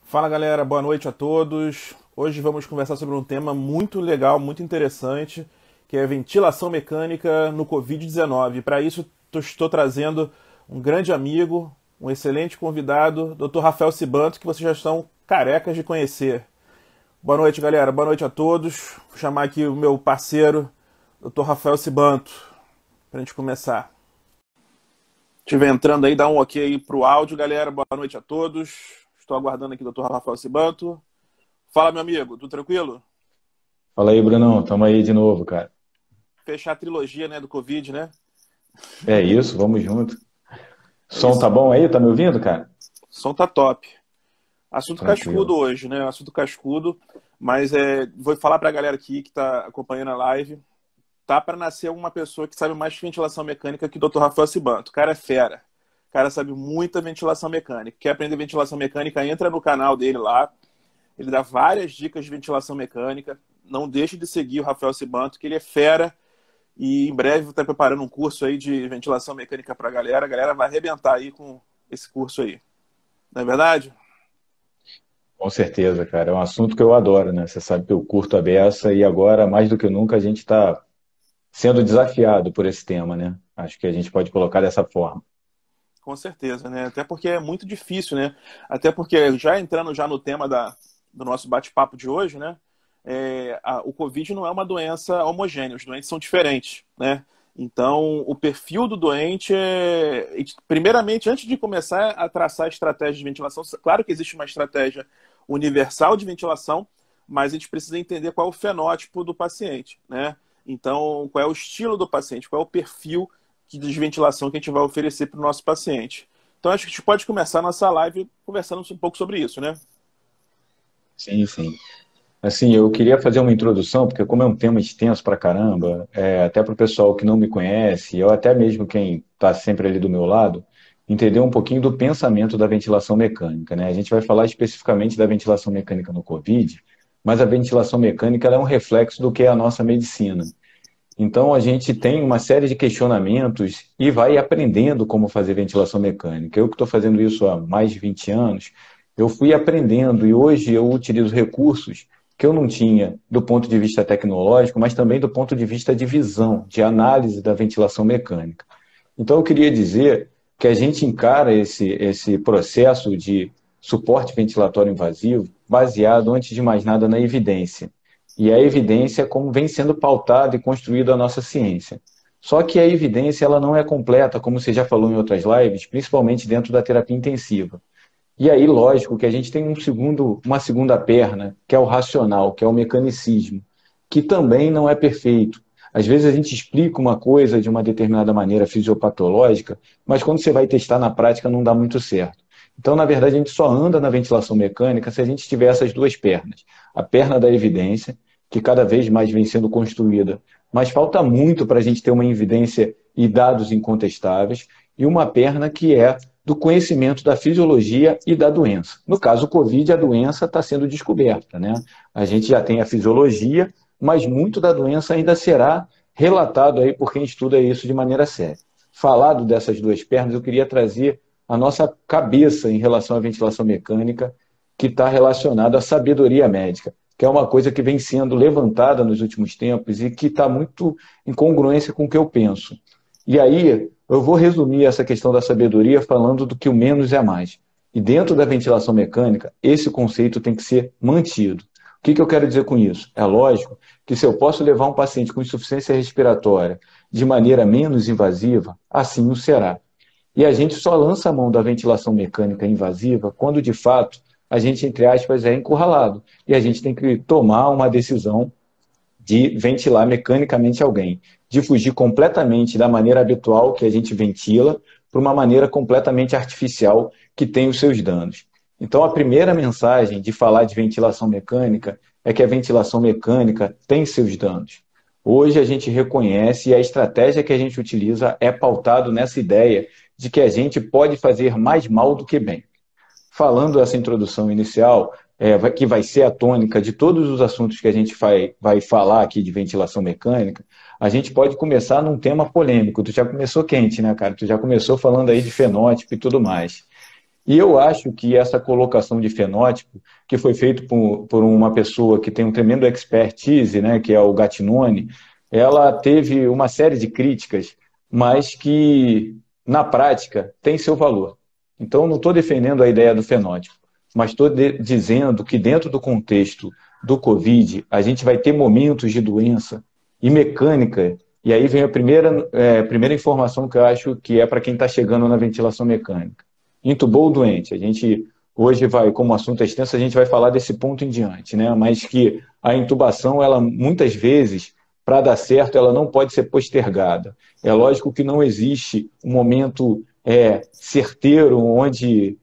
Fala galera, boa noite a todos. Hoje vamos conversar sobre um tema muito legal, muito interessante, que é ventilação mecânica no Covid-19. Para isso, estou trazendo um grande amigo, um excelente convidado, Dr. Rafael Sibanto, que vocês já estão carecas de conhecer. Boa noite, galera, boa noite a todos. Vou chamar aqui o meu parceiro, Dr. Rafael Sibanto, para a gente começar. Estiver entrando aí, dá um ok aí pro áudio, galera. Boa noite a todos. Estou aguardando aqui o Dr. Rafael Sibanto. Fala, meu amigo, tudo tranquilo? Fala aí, Brunão. Tamo aí de novo, cara. Fechar a trilogia, né, do Covid, né? É isso, vamos junto. É Som isso. tá bom aí? Tá me ouvindo, cara? O som tá top. Assunto cascudo Tranquilo. hoje, né? Assunto cascudo. Mas vou falar pra galera aqui que tá acompanhando a live. Tá para nascer uma pessoa que sabe mais de ventilação mecânica que o Dr. Rafael Sibanto. O cara é fera. O cara sabe muita ventilação mecânica. Quer aprender ventilação mecânica? Entra no canal dele lá. Ele dá várias dicas de ventilação mecânica. Não deixe de seguir o Rafael Sibanto, que ele é fera. E em breve vou estar preparando um curso aí de ventilação mecânica para a galera. A galera vai arrebentar aí com esse curso aí. Não é verdade? Com certeza, cara. É um assunto que eu adoro, né? Você sabe que eu curto a beça e agora, mais do que nunca, a gente está sendo desafiado por esse tema, né? Acho que a gente pode colocar dessa forma. Com certeza, né? Até porque é muito difícil, né? Até porque, já entrando já no tema do nosso bate-papo de hoje, né? O Covid não é uma doença homogênea, os doentes são diferentes, né? Então, o perfil do doente primeiramente, antes de começar a traçar a estratégia de ventilação, claro que existe uma estratégia universal de ventilação, mas a gente precisa entender qual é o fenótipo do paciente, né? Então, qual é o estilo do paciente, qual é o perfil de ventilação que a gente vai oferecer para o nosso paciente. Então, acho que a gente pode começar a nossa live conversando um pouco sobre isso, né? Sim, sim. Assim, eu queria fazer uma introdução, porque como é um tema extenso pra caramba, até para o pessoal que não me conhece, ou até mesmo quem está sempre ali do meu lado, entender um pouquinho do pensamento da ventilação mecânica, né? A gente vai falar especificamente da ventilação mecânica no Covid, mas a ventilação mecânica ela é um reflexo do que é a nossa medicina. Então, a gente tem uma série de questionamentos e vai aprendendo como fazer ventilação mecânica. Eu que estou fazendo isso há mais de 20 anos, eu fui aprendendo e hoje eu utilizo recursos que eu não tinha do ponto de vista tecnológico, mas também do ponto de vista de visão, de análise da ventilação mecânica. Então, eu queria dizer que a gente encara esse processo de suporte ventilatório invasivo baseado, antes de mais nada, na evidência. E a evidência é como vem sendo pautada e construída a nossa ciência. Só que a evidência ela não é completa, como você já falou em outras lives, principalmente dentro da terapia intensiva. E aí, lógico, que a gente tem uma segunda perna, que é o racional, que é o mecanicismo, que também não é perfeito. Às vezes a gente explica uma coisa de uma determinada maneira fisiopatológica, mas quando você vai testar na prática não dá muito certo. Então, na verdade, a gente só anda na ventilação mecânica se a gente tiver essas duas pernas. A perna da evidência, que cada vez mais vem sendo construída, mas falta muito para a gente ter uma evidência e dados incontestáveis, e uma perna que é do conhecimento da fisiologia e da doença. No caso do Covid, a doença está sendo descoberta, né? A gente já tem a fisiologia, mas muito da doença ainda será relatado aí por quem estuda isso de maneira séria. Falado dessas duas pernas, eu queria trazer a nossa cabeça em relação à ventilação mecânica, que está relacionada à sabedoria médica, que é uma coisa que vem sendo levantada nos últimos tempos e que está muito em congruência com o que eu penso. E aí, eu vou resumir essa questão da sabedoria falando do que o menos é mais. E dentro da ventilação mecânica, esse conceito tem que ser mantido. O que eu quero dizer com isso? É lógico que se eu posso levar um paciente com insuficiência respiratória de maneira menos invasiva, assim o será. E a gente só lança a mão da ventilação mecânica invasiva quando, de fato, a gente, entre aspas, é encurralado. E a gente tem que tomar uma decisão de ventilar mecanicamente alguém, de fugir completamente da maneira habitual que a gente ventila para uma maneira completamente artificial que tem os seus danos. Então, a primeira mensagem de falar de ventilação mecânica é que a ventilação mecânica tem seus danos. Hoje a gente reconhece e a estratégia que a gente utiliza é pautado nessa ideia de que a gente pode fazer mais mal do que bem. Falando essa introdução inicial, que vai ser a tônica de todos os assuntos que a gente vai falar aqui de ventilação mecânica, a gente pode começar num tema polêmico. Tu já começou quente, né, cara? Tu já começou falando aí de fenótipo e tudo mais. E eu acho que essa colocação de fenótipo, que foi feito por uma pessoa que tem um tremendo expertise, né, que é o Gattinone, ela teve uma série de críticas, mas que, na prática, tem seu valor. Então, não estou defendendo a ideia do fenótipo, mas estou dizendo que dentro do contexto do Covid, a gente vai ter momentos de doença e mecânica, e aí vem a primeira informação que eu acho que é para quem está chegando na ventilação mecânica. Entubou o doente, a gente hoje vai, como o assunto é extenso, a gente vai falar desse ponto em diante, né? Mas que a intubação, ela muitas vezes, para dar certo, ela não pode ser postergada. É lógico que não existe um momento certeiro onde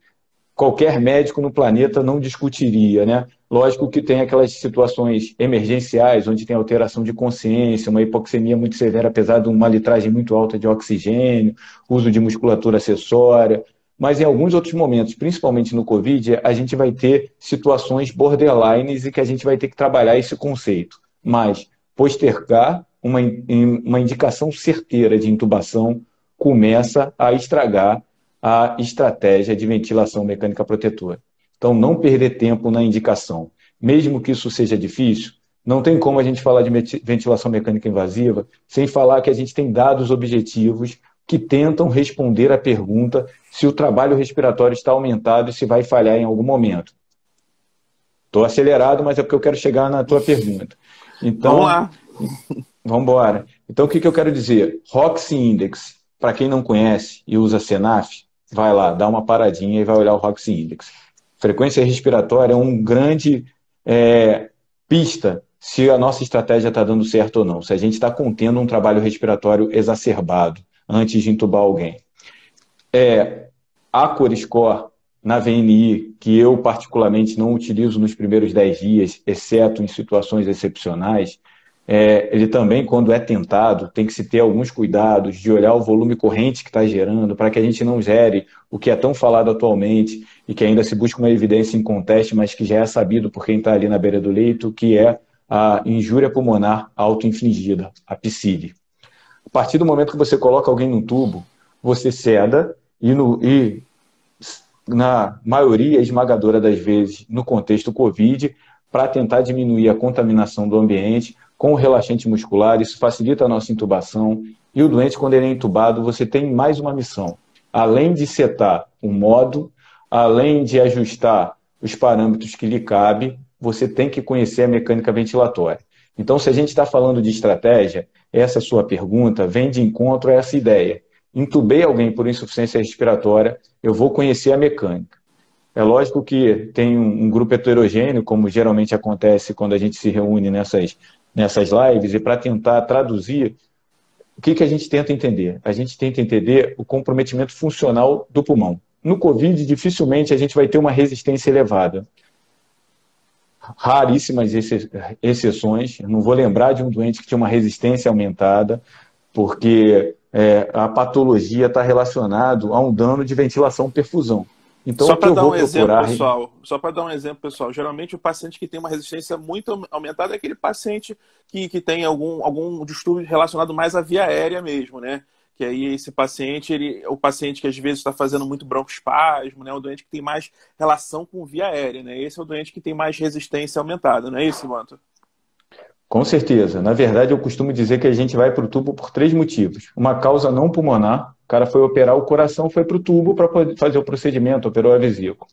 qualquer médico no planeta não discutiria, né? Lógico que tem aquelas situações emergenciais, onde tem alteração de consciência, uma hipoxemia muito severa, apesar de uma litragem muito alta de oxigênio, uso de musculatura acessória, mas em alguns outros momentos, principalmente no Covid, a gente vai ter situações borderlines e que a gente vai ter que trabalhar esse conceito. Mas postergar uma indicação certeira de intubação começa a estragar a estratégia de ventilação mecânica protetora. Então, não perder tempo na indicação. Mesmo que isso seja difícil, não tem como a gente falar de ventilação mecânica invasiva sem falar que a gente tem dados objetivos que tentam responder à pergunta se o trabalho respiratório está aumentado e se vai falhar em algum momento. Estou acelerado, mas é porque eu quero chegar na tua pergunta. Então, vamos lá. Vamos embora. Então, o que eu quero dizer? Roxy Index, para quem não conhece e usa Senaf, vai lá, dá uma paradinha e vai olhar o Roxy Index. Frequência respiratória é um grande pista se a nossa estratégia está dando certo ou não, se a gente está contendo um trabalho respiratório exacerbado antes de entubar alguém. A Core Score na VNI, que eu particularmente não utilizo nos primeiros 10 dias, exceto em situações excepcionais, ele também, quando é tentado, tem que se ter alguns cuidados de olhar o volume corrente que está gerando, para que a gente não gere o que é tão falado atualmente e que ainda se busca uma evidência em conteste, mas que já é sabido por quem está ali na beira do leito, que é a injúria pulmonar auto-infligida, a PSIV. A partir do momento que você coloca alguém num tubo, você ceda e na maioria esmagadora das vezes, no contexto COVID, para tentar diminuir a contaminação do ambiente, com o relaxante muscular, isso facilita a nossa intubação. E o doente, quando ele é intubado, você tem mais uma missão. Além de setar o modo, além de ajustar os parâmetros que lhe cabe, você tem que conhecer a mecânica ventilatória. Então, se a gente está falando de estratégia, essa sua pergunta vem de encontro a essa ideia. Intubei alguém por insuficiência respiratória, eu vou conhecer a mecânica. É lógico que tem um grupo heterogêneo, como geralmente acontece quando a gente se reúne nessas lives, e para tentar traduzir, o que a gente tenta entender? A gente tenta entender o comprometimento funcional do pulmão. No COVID, dificilmente a gente vai ter uma resistência elevada. Raríssimas exceções, eu não vou lembrar de um doente que tinha uma resistência aumentada, porque a patologia está relacionada a um dano de ventilação-perfusão. Então, só para dar um exemplo, pessoal, geralmente o paciente que tem uma resistência muito aumentada é aquele paciente que tem algum distúrbio relacionado mais à via aérea mesmo, né? Que aí esse paciente, o paciente que às vezes está fazendo muito broncoespasmo, né? O doente que tem mais relação com via aérea, né? Esse é o doente que tem mais resistência aumentada, não é isso, Manto? Com certeza. Na verdade, eu costumo dizer que a gente vai para o tubo por 3 motivos. Uma causa não pulmonar, o cara foi operar o coração, foi para o tubo para fazer o procedimento, operou a vesícula.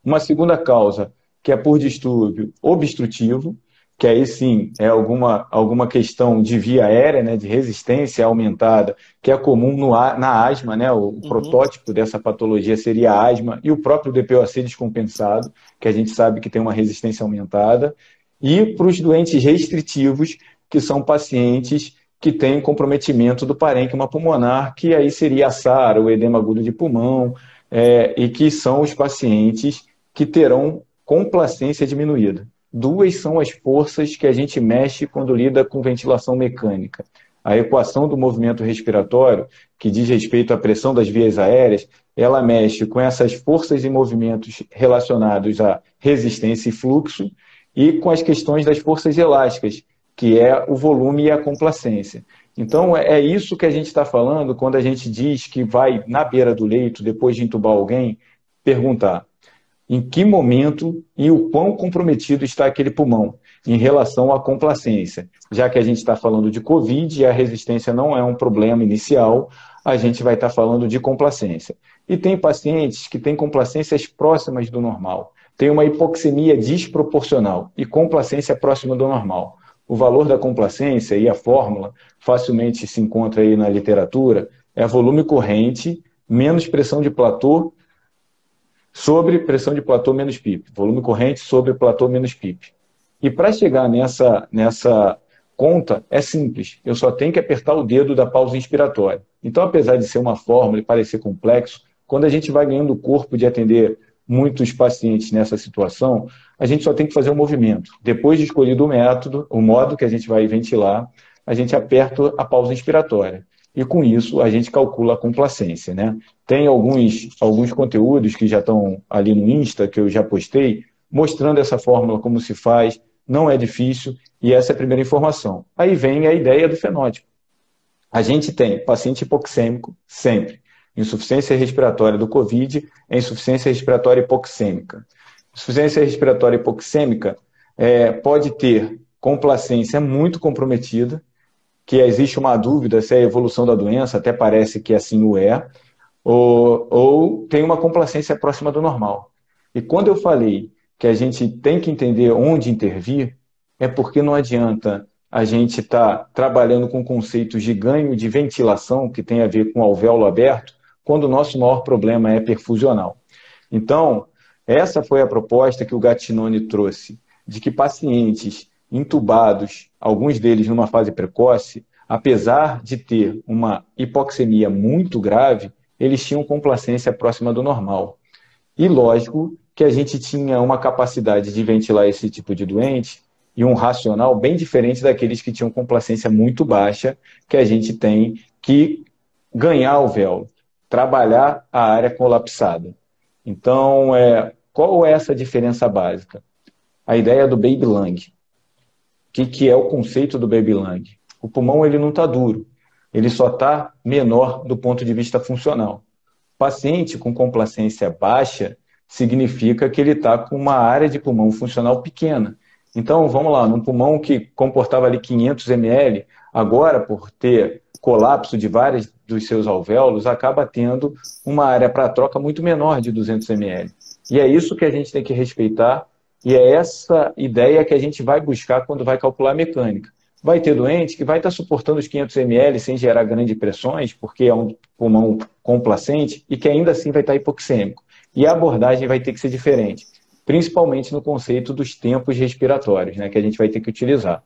Uma segunda causa, que é por distúrbio obstrutivo, que aí sim é alguma questão de via aérea, né, de resistência aumentada, que é comum na asma, né, o protótipo dessa patologia seria a asma e o próprio DPOC descompensado, que a gente sabe que tem uma resistência aumentada. E para os doentes restritivos, que são pacientes que têm comprometimento do parênquima pulmonar, que aí seria a SARA, o edema agudo de pulmão, e que são os pacientes que terão complacência diminuída. 2 são as forças que a gente mexe quando lida com ventilação mecânica. A equação do movimento respiratório, que diz respeito à pressão das vias aéreas, ela mexe com essas forças e movimentos relacionados à resistência e fluxo, e com as questões das forças elásticas, que é o volume e a complacência. Então, é isso que a gente está falando quando a gente diz que vai na beira do leito, depois de entubar alguém, perguntar em que momento e o quão comprometido está aquele pulmão em relação à complacência. Já que a gente está falando de Covid e a resistência não é um problema inicial, a gente vai estar falando de complacência. E tem pacientes que têm complacências próximas do normal. Tem uma hipoxemia desproporcional e complacência próxima do normal. O valor da complacência e a fórmula facilmente se encontra aí na literatura, é volume corrente menos pressão de platô sobre pressão de platô menos PIP. Volume corrente sobre platô menos PIP. E para chegar nessa conta, é simples. Eu só tenho que apertar o dedo da pausa inspiratória. Então, apesar de ser uma fórmula e parecer complexo, quando a gente vai ganhando o corpo de atender muitos pacientes nessa situação, a gente só tem que fazer um movimento. Depois de escolhido o método, o modo que a gente vai ventilar, a gente aperta a pausa inspiratória. E com isso, a gente calcula a complacência, né? Tem alguns conteúdos que já estão ali no Insta, que eu já postei, mostrando essa fórmula, como se faz, não é difícil, e essa é a primeira informação. Aí vem a ideia do fenótipo. A gente tem paciente hipoxêmico, sempre. Insuficiência respiratória do Covid é insuficiência respiratória hipoxêmica. Insuficiência respiratória hipoxêmica pode ter complacência muito comprometida, que existe uma dúvida se é a evolução da doença, até parece que assim o é, ou tem uma complacência próxima do normal. E quando eu falei que a gente tem que entender onde intervir, é porque não adianta a gente estar trabalhando com conceitos de ganho de ventilação, que tem a ver com alvéolo aberto, quando o nosso maior problema é perfusional. Então, essa foi a proposta que o Gattinoni trouxe, de que pacientes intubados, alguns deles numa fase precoce, apesar de ter uma hipoxemia muito grave, eles tinham complacência próxima do normal. E lógico que a gente tinha uma capacidade de ventilar esse tipo de doente e um racional bem diferente daqueles que tinham complacência muito baixa, que a gente tem que ganhar o alvéolo, trabalhar a área colapsada. Então, qual é essa diferença básica? A ideia do baby lung. O que é o conceito do baby lung? O pulmão ele não está duro, ele só está menor do ponto de vista funcional. Paciente com complacência baixa significa que ele está com uma área de pulmão funcional pequena. Então, vamos lá, num pulmão que comportava ali 500 ml, agora, por ter colapso de vários dos seus alvéolos, acaba tendo uma área para troca muito menor de 200 ml. E é isso que a gente tem que respeitar, e é essa ideia que a gente vai buscar quando vai calcular a mecânica. Vai ter doente que vai estar suportando os 500 ml sem gerar grandes pressões, porque é um pulmão complacente, e que ainda assim vai estar hipoxêmico. E a abordagem vai ter que ser diferente, principalmente no conceito dos tempos respiratórios, né, que a gente vai ter que utilizar.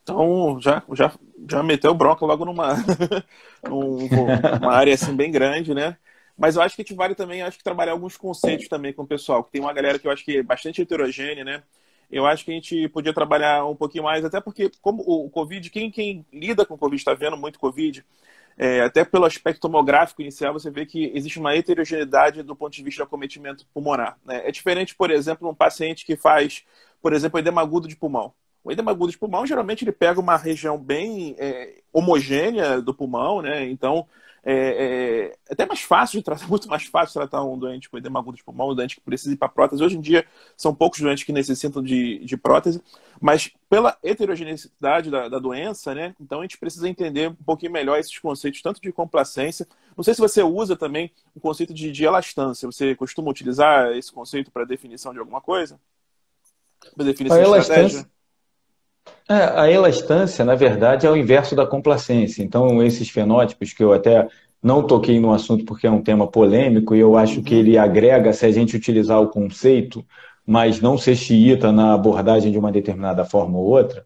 Então, já meteu bronca logo numa uma área assim bem grande, né? Mas eu acho que a gente vale também, acho que trabalhar alguns conceitos também com o pessoal, que tem uma galera que eu acho que é bastante heterogênea, né? Eu acho que a gente podia trabalhar um pouquinho mais, até porque como o Covid, quem lida com o Covid, está vendo muito Covid, até pelo aspecto tomográfico inicial, você vê que existe uma heterogeneidade do ponto de vista do acometimento pulmonar, né? É diferente, por exemplo, um paciente que faz, por exemplo, edema agudo de pulmão. O edema agudo de pulmão, geralmente, ele pega uma região bem homogênea do pulmão, né? Então, é até mais fácil de tratar, muito mais fácil de tratar um doente com edema agudo de pulmão, um doente que precisa ir para prótese. Hoje em dia, são poucos doentes que necessitam de prótese, mas pela heterogeneidade da doença, né? Então, a gente precisa entender um pouquinho melhor esses conceitos, tanto de complacência. Não sei se você usa também o conceito de elastância. Você costuma utilizar esse conceito para definição de alguma coisa? Para definição de estratégia? A elastância, na verdade, é o inverso da complacência. Então, esses fenótipos que eu até não toquei no assunto porque é um tema polêmico e eu acho que ele agrega se a gente utilizar o conceito, mas não ser xiita na abordagem de uma determinada forma ou outra.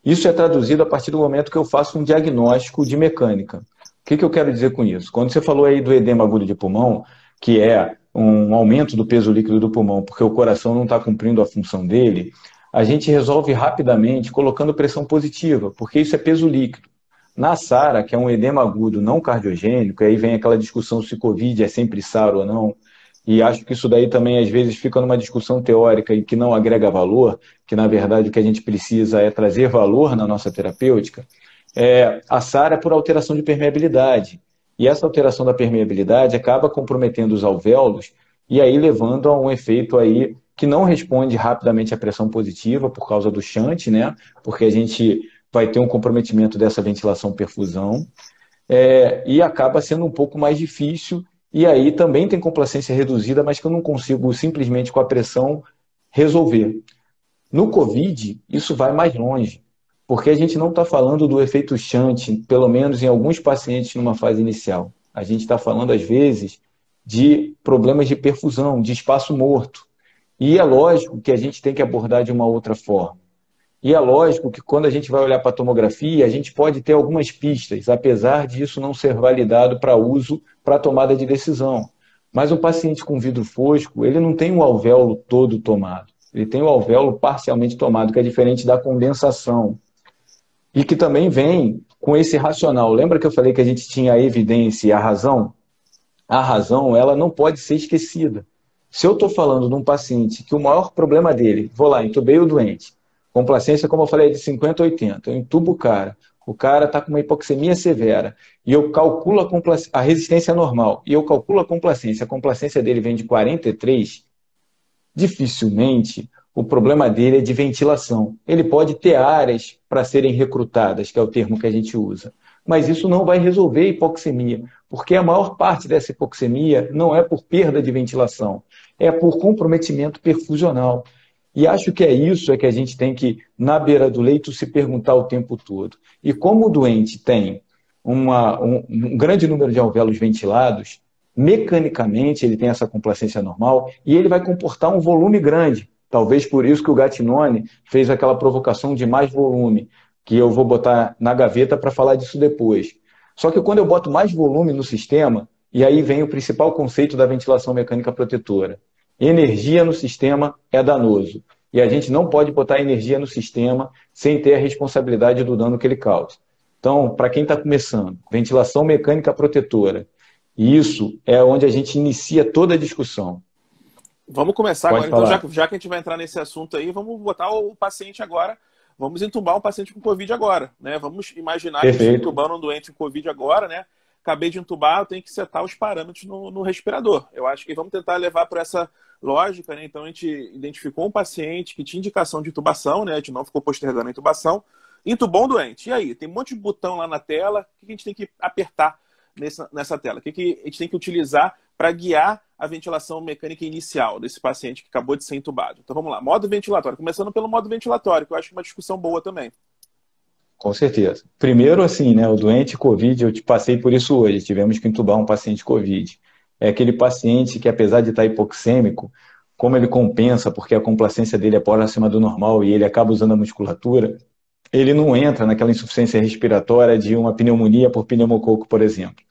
Isso é traduzido a partir do momento que eu faço um diagnóstico de mecânica. O que eu quero dizer com isso? Quando você falou aí do edema agudo de pulmão, que é um aumento do peso líquido do pulmão porque o coração não está cumprindo a função dele, a gente resolve rapidamente colocando pressão positiva, porque isso é peso líquido. Na SARA, que é um edema agudo não cardiogênico, aí vem aquela discussão se Covid é sempre SARA ou não, e acho que isso daí também às vezes fica numa discussão teórica e que não agrega valor, que na verdade o que a gente precisa é trazer valor na nossa terapêutica. A SARA é por alteração de permeabilidade. E essa alteração da permeabilidade acaba comprometendo os alvéolos e aí levando a um efeito aí que não responde rapidamente à pressão positiva por causa do shunt, né? Porque a gente vai ter um comprometimento dessa ventilação-perfusão, e acaba sendo um pouco mais difícil, e aí também tem complacência reduzida, mas que eu não consigo simplesmente com a pressão resolver. No COVID, isso vai mais longe, porque a gente não está falando do efeito shunt, pelo menos em alguns pacientes numa fase inicial. A gente está falando, às vezes, de problemas de perfusão, de espaço morto. E é lógico que a gente tem que abordar de uma outra forma. E é lógico que quando a gente vai olhar para a tomografia, a gente pode ter algumas pistas, apesar disso não ser validado para uso para tomada de decisão. Mas o paciente com vidro fosco, ele não tem o alvéolo todo tomado. Ele tem o alvéolo parcialmente tomado, que é diferente da condensação. E que também vem com esse racional. Lembra que eu falei que a gente tinha a evidência e a razão? A razão, ela não pode ser esquecida. Se eu estou falando de um paciente que o maior problema dele, vou lá, entubei o doente, complacência, como eu falei, é de 50 a 80, eu entubo o cara está com uma hipoxemia severa, e eu calculo a resistência normal, e eu calculo a complacência dele vem de 43, dificilmente o problema dele é de ventilação. Ele pode ter áreas para serem recrutadas, que é o termo que a gente usa, mas isso não vai resolver a hipoxemia, porque a maior parte dessa hipoxemia não é por perda de ventilação, é por comprometimento perfusional. E acho que é isso que a gente tem que, na beira do leito, se perguntar o tempo todo. E como o doente tem um grande número de alvéolos ventilados, mecanicamente ele tem essa complacência normal e ele vai comportar um volume grande. Talvez por isso que o Gattinone fez aquela provocação de mais volume, que eu vou botar na gaveta para falar disso depois. Só que quando eu boto mais volume no sistema, e aí vem o principal conceito da ventilação mecânica protetora. Energia no sistema é danoso. E a gente não pode botar energia no sistema sem ter a responsabilidade do dano que ele causa. Então, para quem está começando, ventilação mecânica protetora. E isso é onde a gente inicia toda a discussão. Vamos começar Pode agora. falar. Então, já que a gente vai entrar nesse assunto aí, vamos botar o paciente agora. Vamos entubar um paciente com Covid agora, né? Vamos imaginar que estou entubando um doente com Covid agora, né? Acabei de entubar, eu tenho que setar os parâmetros no respirador. Eu acho que vamos tentar levar para essa lógica, né? Então a gente identificou um paciente que tinha indicação de intubação, né? A gente não ficou postergando a intubação. Intubou um doente. E aí? Tem um monte de botão lá na tela. O que a gente tem que apertar nessa tela? O que a gente tem que utilizar para guiar a ventilação mecânica inicial desse paciente que acabou de ser intubado? Então vamos lá. Modo ventilatório. Começando pelo modo ventilatório, que eu acho uma discussão boa também. Com certeza. Primeiro, assim, né, o doente Covid, eu te passei por isso hoje, tivemos que entubar um paciente Covid. É aquele paciente que, apesar de estar hipoxêmico, como ele compensa, porque a complacência dele é próxima do normal e ele acaba usando a musculatura, ele não entra naquela insuficiência respiratória de uma pneumonia por pneumococo, por exemplo.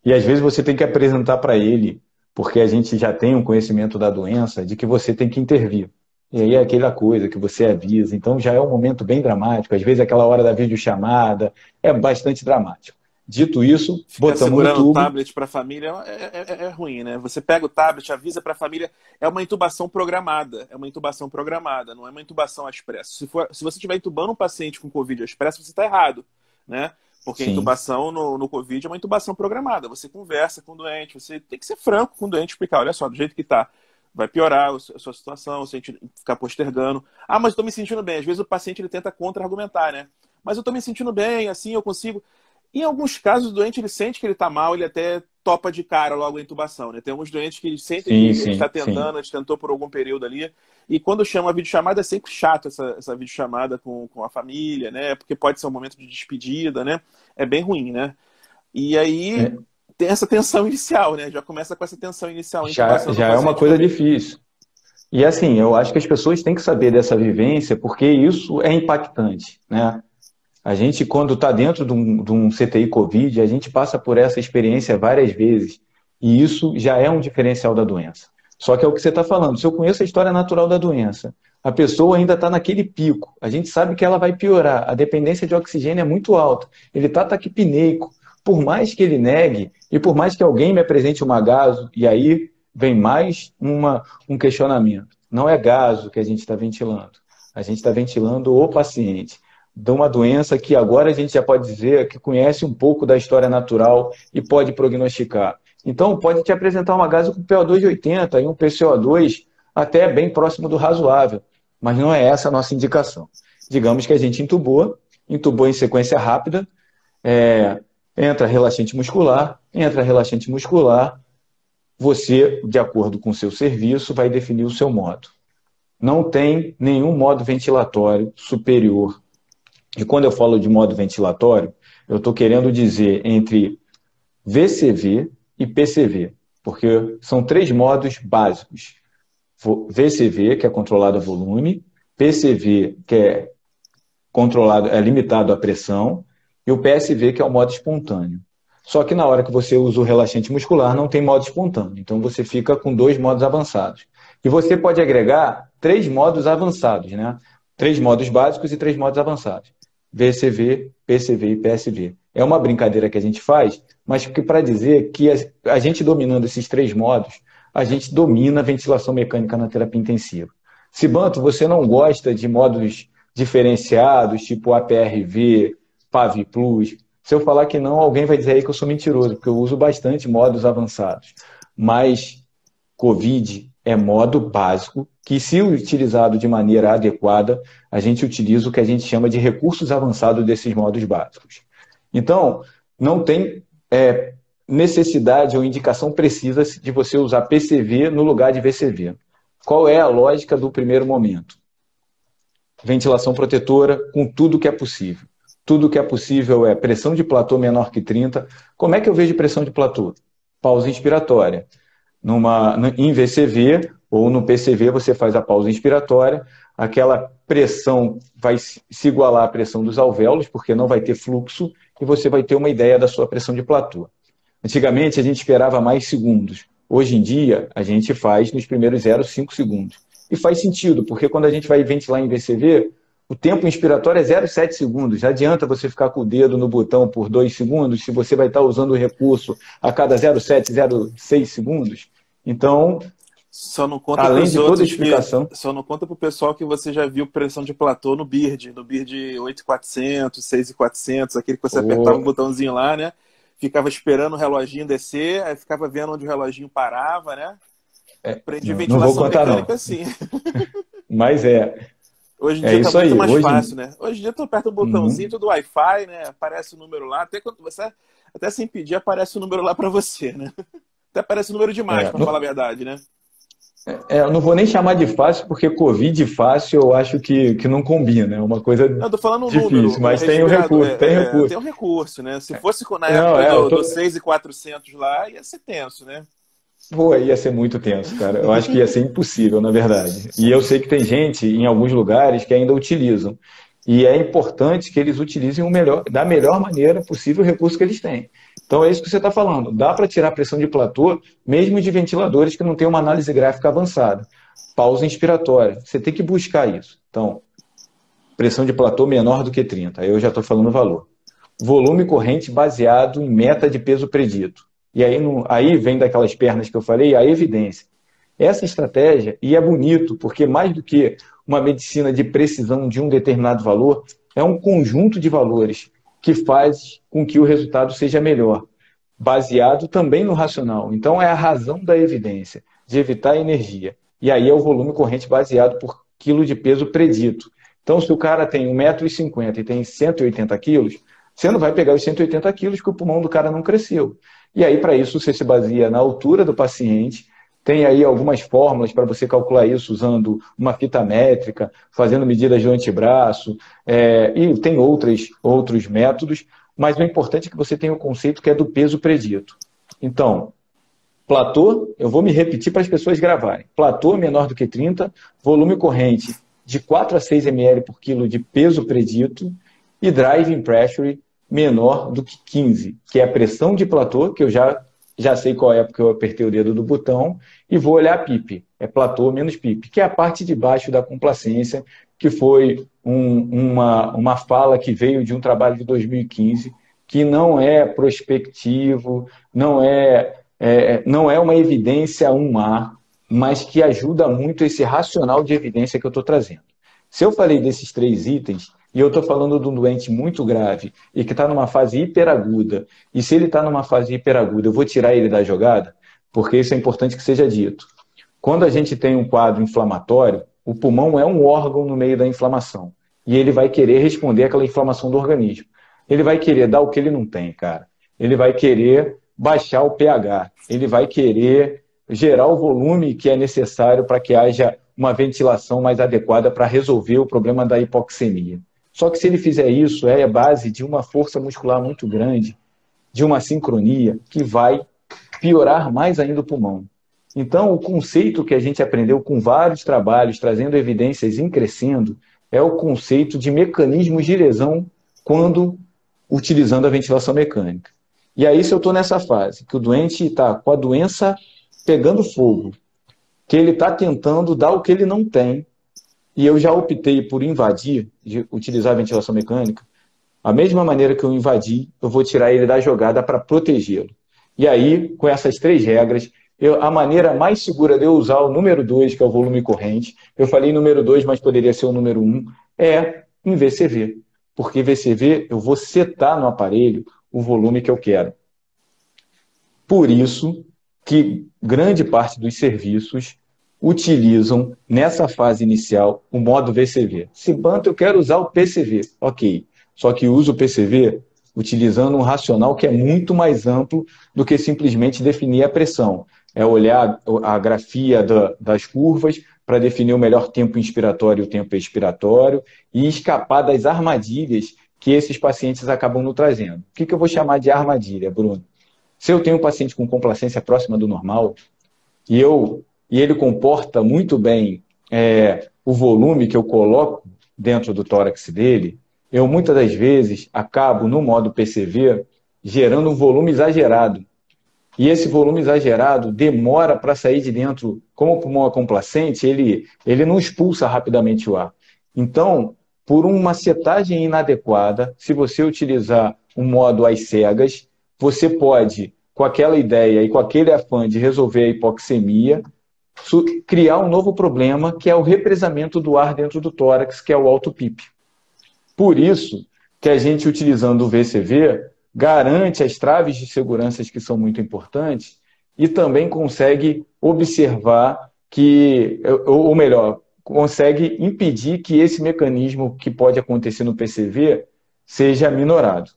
E às vezes você tem que apresentar para ele, porque a gente já tem um conhecimento da doença, de que você tem que intervir. E aí é aquela coisa que você avisa. Então já é um momento bem dramático. Às vezes aquela hora da videochamada é bastante dramático. Dito isso, botamos segurando no tubo. O tablet para a família é ruim, né? Você pega o tablet, avisa para a família, é uma intubação programada. É uma intubação programada, não é uma intubação expressa. Se você estiver intubando um paciente com Covid expresso, você está errado, né? Porque a intubação no Covid é uma intubação programada. Você conversa com o doente, você tem que ser franco com o doente, explicar, olha só, do jeito que está, vai piorar a sua situação, se a gente ficar postergando. Ah, mas eu estou me sentindo bem. Às vezes o paciente ele tenta contra-argumentar, né? Mas eu estou me sentindo bem, assim, eu consigo. Em alguns casos, o doente ele sente que ele está mal, ele até topa de cara logo a intubação, né? Tem alguns doentes que sentem que ele está tentando, a gente tentou por algum período ali. E quando chama a videochamada, é sempre chato essa videochamada com a família, né? Porque pode ser um momento de despedida, né? É bem ruim, né? E aí tem essa tensão inicial, né? Já começa com essa tensão inicial. Já é uma coisa difícil. E assim, eu acho que as pessoas têm que saber dessa vivência, porque isso é impactante, né? A gente, quando está dentro de um CTI Covid, a gente passa por essa experiência várias vezes. E isso já é um diferencial da doença. Só que é o que você está falando. Se eu conheço a história natural da doença, a pessoa ainda está naquele pico. A gente sabe que ela vai piorar. A dependência de oxigênio é muito alta. Ele está taquipneico. Por mais que ele negue, e por mais que alguém me apresente uma gaso, e aí vem mais um questionamento. Não é gaso que a gente está ventilando. A gente está ventilando o paciente. de uma doença que agora a gente já pode dizer que conhece um pouco da história natural e pode prognosticar. Então, pode te apresentar uma gase com PO2 de 80 e um PCO2 até bem próximo do razoável, mas não é essa a nossa indicação. Digamos que a gente entubou em sequência rápida, entra relaxante muscular, você, de acordo com o seu serviço, vai definir o seu modo. Não tem nenhum modo ventilatório superior. E quando eu falo de modo ventilatório, eu estou querendo dizer entre VCV e PCV, porque são 3 modos básicos. VCV, que é controlado a volume, PCV, que é limitado à pressão, e o PSV, que é o modo espontâneo. Só que na hora que você usa o relaxante muscular, não tem modo espontâneo. Então você fica com 2 modos avançados. E você pode agregar 3 modos avançados, né? 3 modos básicos e 3 modos avançados. VCV, PCV e PSV. É uma brincadeira que a gente faz, mas para dizer que a gente dominando esses 3 modos, a gente domina a ventilação mecânica na terapia intensiva. Se, Banto, você não gosta de modos diferenciados, tipo APRV, PAV Plus, se eu falar que não, alguém vai dizer aí que eu sou mentiroso, porque eu uso bastante modos avançados. Mas COVID é modo básico, que se utilizado de maneira adequada, a gente utiliza o que a gente chama de recursos avançados desses modos básicos. Então, não tem necessidade ou indicação precisa de você usar PCV no lugar de VCV. Qual é a lógica do primeiro momento? Ventilação protetora com tudo que é possível. Tudo que é possível é pressão de platô menor que 30. Como é que eu vejo pressão de platô? Pausa inspiratória. Em VCV ou no PCV você faz a pausa inspiratória, aquela pressão vai se igualar à pressão dos alvéolos, porque não vai ter fluxo, e você vai ter uma ideia da sua pressão de platô. Antigamente a gente esperava mais segundos. Hoje em dia a gente faz nos primeiros 0,5 segundos. E faz sentido, porque quando a gente vai ventilar em VCV, o tempo inspiratório é 0,7 segundos. Já adianta você ficar com o dedo no botão por 2 segundos, se você vai estar usando o recurso a cada 0,7, 0,6 segundos. Então, só não conta além de toda a explicação... Só não conta para o pessoal que você já viu pressão de platô no Bird 8400, 6400, aquele que você apertava o botãozinho lá, né? Ficava esperando o reloginho descer, aí ficava vendo onde o reloginho parava, né? Aprendi ventilação mecânica assim. Mas hoje em dia tá muito mais fácil, né? Hoje em dia tu aperta um botãozinho, tudo Wi-Fi, né? Aparece o número lá, até quando você, até sem pedir, aparece o número lá para você, né? Até aparece o número demais, para falar a verdade, né? Eu não vou nem chamar de fácil, porque Covid fácil eu acho que não combina, é uma coisa difícil, tô falando número, mas tem o recurso, tem um recurso, né? Se fosse na época do 6.400 lá, ia ser tenso, né? Pô, ia ser muito tenso, cara. Eu acho que ia ser impossível, na verdade. E eu sei que tem gente em alguns lugares que ainda utilizam. E é importante que eles utilizem da melhor maneira possível o recurso que eles têm. Então é isso que você está falando. Dá para tirar pressão de platô, mesmo de ventiladores que não tem uma análise gráfica avançada. Pausa inspiratória. Você tem que buscar isso. Então, pressão de platô menor do que 30. Aí eu já estou falando o valor. Volume corrente baseado em meta de peso predito. E aí vem daquelas pernas que eu falei, a evidência. Essa estratégia, e é bonito, porque mais do que uma medicina de precisão de um determinado valor, é um conjunto de valores que faz com que o resultado seja melhor, baseado também no racional. Então é a razão da evidência, de evitar energia. E aí é o volume corrente baseado por quilo de peso predito. Então se o cara tem 1,50 m e tem 180 quilos, você não vai pegar os 180 quilos que o pulmão do cara não cresceu. E aí para isso você se baseia na altura do paciente. Tem aí algumas fórmulas para você calcular isso usando uma fita métrica, fazendo medidas do antebraço, e tem outros métodos, mas o importante é que você tenha o conceito que é do peso predito. Então, platô, eu vou me repetir para as pessoas gravarem. Platô menor do que 30, volume corrente de 4 a 6 ml por quilo de peso predito e driving pressure menor do que 15, que é a pressão de platô, que eu já sei qual é porque eu apertei o dedo do botão, e vou olhar a PIP, é platô menos PIP, que é a parte de baixo da complacência, que foi uma fala que veio de um trabalho de 2015, que não é prospectivo, não é uma evidência 1A, mas que ajuda muito esse racional de evidência que eu estou trazendo. Se eu falei desses 3 itens, e eu estou falando de um doente muito grave e que está numa fase hiperaguda, e se ele está numa fase hiperaguda, eu vou tirar ele da jogada, porque isso é importante que seja dito. Quando a gente tem um quadro inflamatório, o pulmão é um órgão no meio da inflamação, e ele vai querer responder àquela inflamação do organismo. Ele vai querer dar o que ele não tem, cara. Ele vai querer baixar o pH, ele vai querer gerar o volume que é necessário para que haja uma ventilação mais adequada para resolver o problema da hipoxemia. Só que se ele fizer isso, é a base de uma força muscular muito grande, de uma sincronia, que vai piorar mais ainda o pulmão. Então, o conceito que a gente aprendeu com vários trabalhos, trazendo evidências em crescendo, é o conceito de mecanismos de lesão quando utilizando a ventilação mecânica. E aí, se eu estou nessa fase, que o doente está com a doença pegando fogo, que ele está tentando dar o que ele não tem, e eu já optei por invadir, de utilizar a ventilação mecânica, a mesma maneira que eu invadi, eu vou tirar ele da jogada para protegê-lo. E aí, com essas 3 regras, a maneira mais segura de eu usar o número 2, que é o volume corrente, eu falei número 2, mas poderia ser o número 1, é em VCV. Porque VCV, eu vou setar no aparelho o volume que eu quero. Por isso que grande parte dos serviços utilizam, nessa fase inicial, o modo VCV. Se banto, eu quero usar o PCV. Ok. Só que uso o PCV utilizando um racional que é muito mais amplo do que simplesmente definir a pressão. É olhar a grafia das curvas para definir o melhor tempo inspiratório e o tempo expiratório e escapar das armadilhas que esses pacientes acabam nos trazendo. O que eu vou chamar de armadilha, Bruno? Se eu tenho um paciente com complacência próxima do normal e ele comporta muito bem o volume que eu coloco dentro do tórax dele, eu muitas das vezes acabo, no modo PCV, gerando um volume exagerado. E esse volume exagerado demora para sair de dentro. Como o pulmão é complacente, ele não expulsa rapidamente o ar. Então, por uma setagem inadequada, se você utilizar um modo às cegas, você pode, com aquela ideia e com aquele afã de resolver a hipoxemia, criar um novo problema, que é o represamento do ar dentro do tórax, que é o auto-PIP. Por isso que a gente, utilizando o VCV, garante as traves de segurança que são muito importantes e também consegue observar ou melhor, consegue impedir que esse mecanismo que pode acontecer no PCV seja minorado.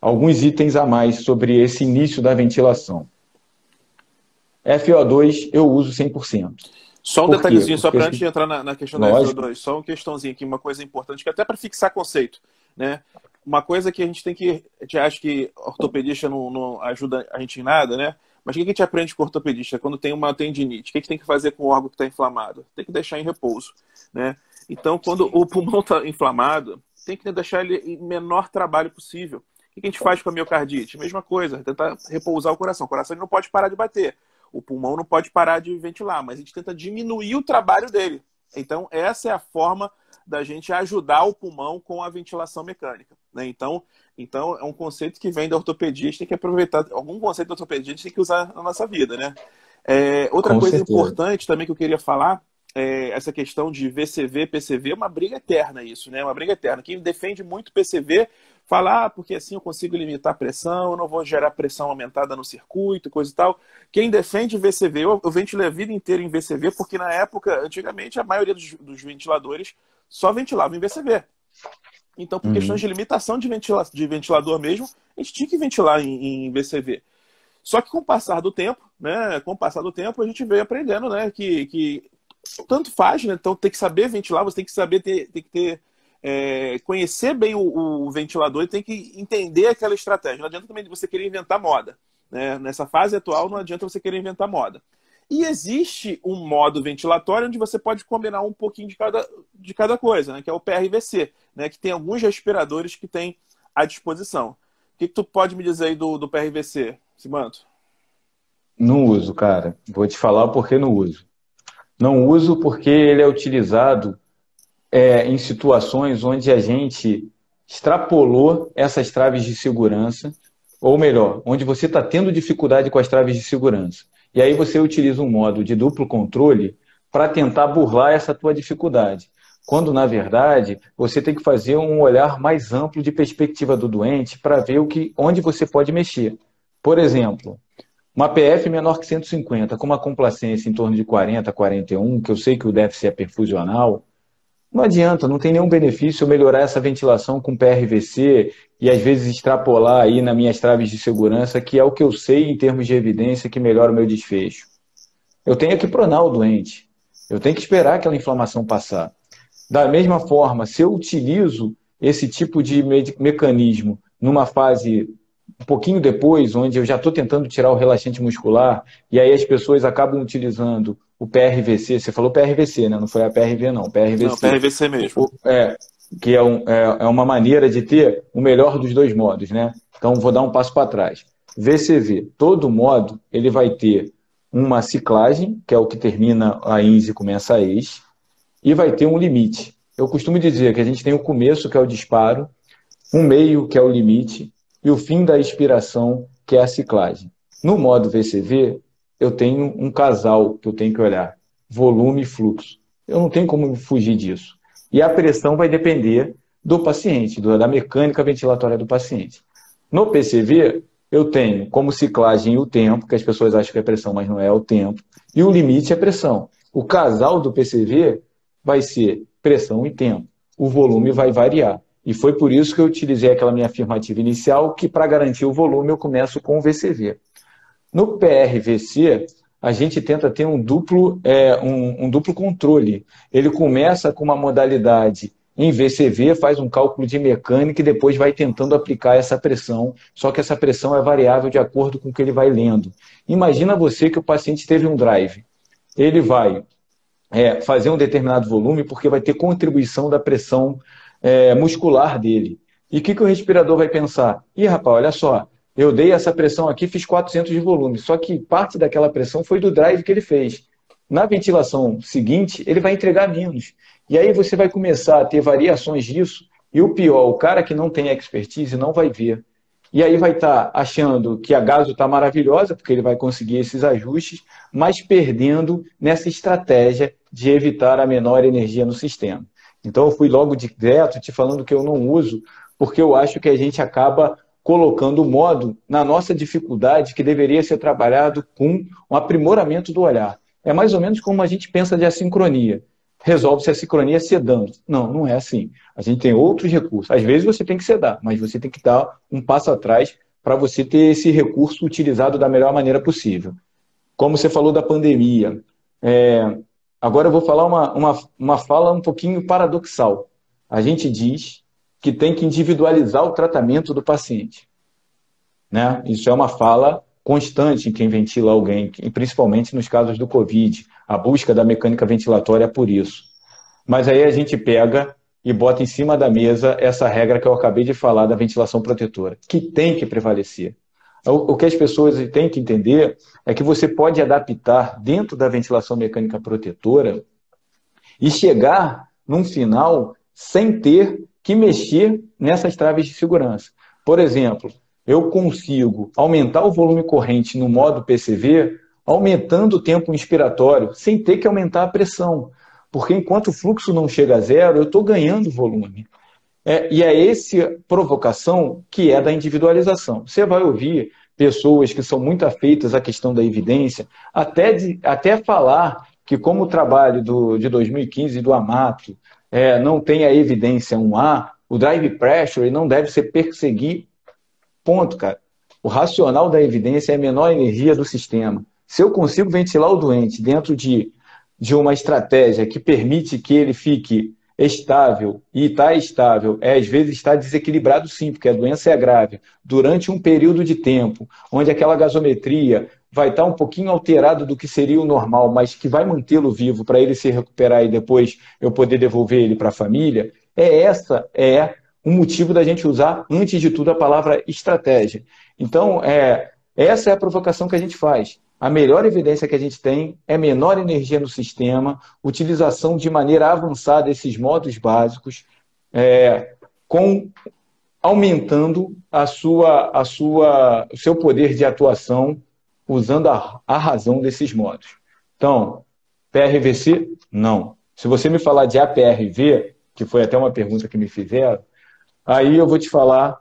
Alguns itens a mais sobre esse início da ventilação. FO2 eu uso 100%. Só um detalhezinho, só para antes de entrar na questão da FO2, só uma questãozinha aqui, uma coisa importante, que até para fixar conceito, né? Uma coisa que a gente tem que... A gente acha que ortopedista não ajuda a gente em nada, né? Mas o que a gente aprende com ortopedista? Quando tem uma tendinite, o que a gente tem que fazer com o órgão que está inflamado? Tem que deixar em repouso, né? Então, quando o pulmão está inflamado, tem que deixar ele em menor trabalho possível. O que a gente faz com a miocardite? Mesma coisa, tentar repousar o coração. O coração ele não pode parar de bater. O pulmão não pode parar de ventilar, mas a gente tenta diminuir o trabalho dele. Então, essa é a forma da gente ajudar o pulmão com a ventilação mecânica, né? Então, é um conceito que vem da ortopedia, a gente tem que aproveitar. Algum conceito da ortopedia a gente tem que usar na nossa vida, né? Outra coisa importante também que eu queria falar, essa questão de VCV, PCV, é uma briga eterna isso, né? Uma briga eterna. Quem defende muito PCV fala, porque assim eu consigo limitar a pressão, eu não vou gerar pressão aumentada no circuito, coisa e tal. Quem defende VCV, eu ventilei a vida inteira em VCV, porque na época, antigamente, a maioria dos ventiladores só ventilavam em VCV. Então, por questões de limitação de ventilador mesmo, a gente tinha que ventilar em VCV. Só que com o passar do tempo, né? Com o passar do tempo, a gente veio aprendendo, né? Que tanto faz, né? Então tem que saber ventilar, você tem que saber conhecer bem o ventilador e tem que entender aquela estratégia. Não adianta também você querer inventar moda, né? Nessa fase atual não adianta você querer inventar moda. E existe um modo ventilatório onde você pode combinar um pouquinho de cada coisa, né? Que é o PRVC, né? Que tem alguns respiradores que tem à disposição. O que tu pode me dizer aí do PRVC, Simanto? Não uso, cara. Vou te falar porque não uso. Não uso porque ele é utilizado em situações onde a gente extrapolou essas traves de segurança, ou melhor, onde você está tendo dificuldade com as traves de segurança. E aí você utiliza um modo de duplo controle para tentar burlar essa tua dificuldade. quando, na verdade, você tem que fazer um olhar mais amplo de perspectiva do doente para ver onde você pode mexer. Por exemplo, uma PF menor que 150, com uma complacência em torno de 40, 41, que eu sei que o déficit é perfusional, não adianta, não tem nenhum benefício eu melhorar essa ventilação com PRVC e às vezes extrapolar aí nas minhas traves de segurança, que é o que eu sei em termos de evidência que melhora o meu desfecho. Eu tenho que pronar o doente, eu tenho que esperar aquela inflamação passar. Da mesma forma, se eu utilizo esse tipo de mecanismo numa fase um pouquinho depois, onde eu já estou tentando tirar o relaxante muscular, e aí as pessoas acabam utilizando o PRVC, você falou PRVC, né? Não foi a PRV, não, PRVC. Não, PRVC mesmo. Que é uma maneira de ter o melhor dos dois modos, né? Então, vou dar um passo para trás. VCV, todo modo, ele vai ter uma ciclagem, que é o que termina a INSE e começa a EIS, e vai ter um limite. Eu costumo dizer que a gente tem o começo, que é o disparo, um meio, que é o limite, e o fim da expiração, que é a ciclagem. No modo VCV, eu tenho um casal que eu tenho que olhar, volume e fluxo. Eu não tenho como fugir disso. E a pressão vai depender do paciente, da mecânica ventilatória do paciente. No PCV, eu tenho como ciclagem o tempo, que as pessoas acham que é pressão, mas não é o tempo, e o limite é pressão. O casal do PCV vai ser pressão e tempo. O volume vai variar. E foi por isso que eu utilizei aquela minha afirmativa inicial, que para garantir o volume eu começo com o VCV. No PRVC, a gente tenta ter um duplo controle. Ele começa com uma modalidade em VCV, faz um cálculo de mecânica e depois vai tentando aplicar essa pressão, só que essa pressão é variável de acordo com o que ele vai lendo. Imagina você que o paciente teve um drive. Ele vai fazer um determinado volume porque vai ter contribuição da pressão muscular dele. E o que o respirador vai pensar? Ih, rapaz, olha só, eu dei essa pressão aqui, fiz 400 de volume, só que parte daquela pressão foi do drive que ele fez. Na ventilação seguinte, ele vai entregar menos. E aí você vai começar a ter variações disso, e o pior, o cara que não tem expertise não vai ver. E aí vai estar achando que a gaso está maravilhosa, porque ele vai conseguir esses ajustes, mas perdendo nessa estratégia de evitar a menor energia no sistema. Então eu fui logo direto te falando que eu não uso, porque eu acho que a gente acaba colocando o modo na nossa dificuldade que deveria ser trabalhado com um aprimoramento do olhar. É mais ou menos como a gente pensa de assincronia. Resolve-se a sincronia sedando. Não, não é assim. A gente tem outros recursos. Às vezes você tem que sedar, mas você tem que dar um passo atrás para você ter esse recurso utilizado da melhor maneira possível. Como você falou da pandemia, agora eu vou falar uma fala um pouquinho paradoxal. A gente diz que tem que individualizar o tratamento do paciente, né? Isso é uma fala constante em quem ventila alguém, principalmente nos casos do Covid. A busca da mecânica ventilatória é por isso. Mas aí a gente pega e bota em cima da mesa essa regra que eu acabei de falar da ventilação protetora, que tem que prevalecer. O que as pessoas têm que entender é que você pode adaptar dentro da ventilação mecânica protetora e chegar num final sem ter que mexer nessas traves de segurança. Por exemplo, eu consigo aumentar o volume corrente no modo PCV, aumentando o tempo inspiratório, sem ter que aumentar a pressão. Porque enquanto o fluxo não chega a zero, eu estou ganhando volume. E é essa provocação que é da individualização. Você vai ouvir pessoas que são muito afeitas à questão da evidência, até falar que como o trabalho de 2015 do Amato não tem a evidência 1A, o drive pressure não deve ser perseguir. Ponto, cara. O racional da evidência é a menor energia do sistema. Se eu consigo ventilar o doente dentro de uma estratégia que permite que ele fique estável, e está estável, às vezes está desequilibrado sim, porque a doença é grave, durante um período de tempo, onde aquela gasometria vai estar um pouquinho alterada do que seria o normal, mas que vai mantê-lo vivo para ele se recuperar e depois eu poder devolver ele para a família, um motivo da gente usar, antes de tudo, a palavra estratégia. Então, essa é a provocação que a gente faz. A melhor evidência que a gente tem é menor energia no sistema, utilização de maneira avançada desses modos básicos, aumentando o seu poder de atuação usando a razão desses modos. Então, PRVC, não. Se você me falar de APRV, que foi até uma pergunta que me fizeram, aí eu vou te falar,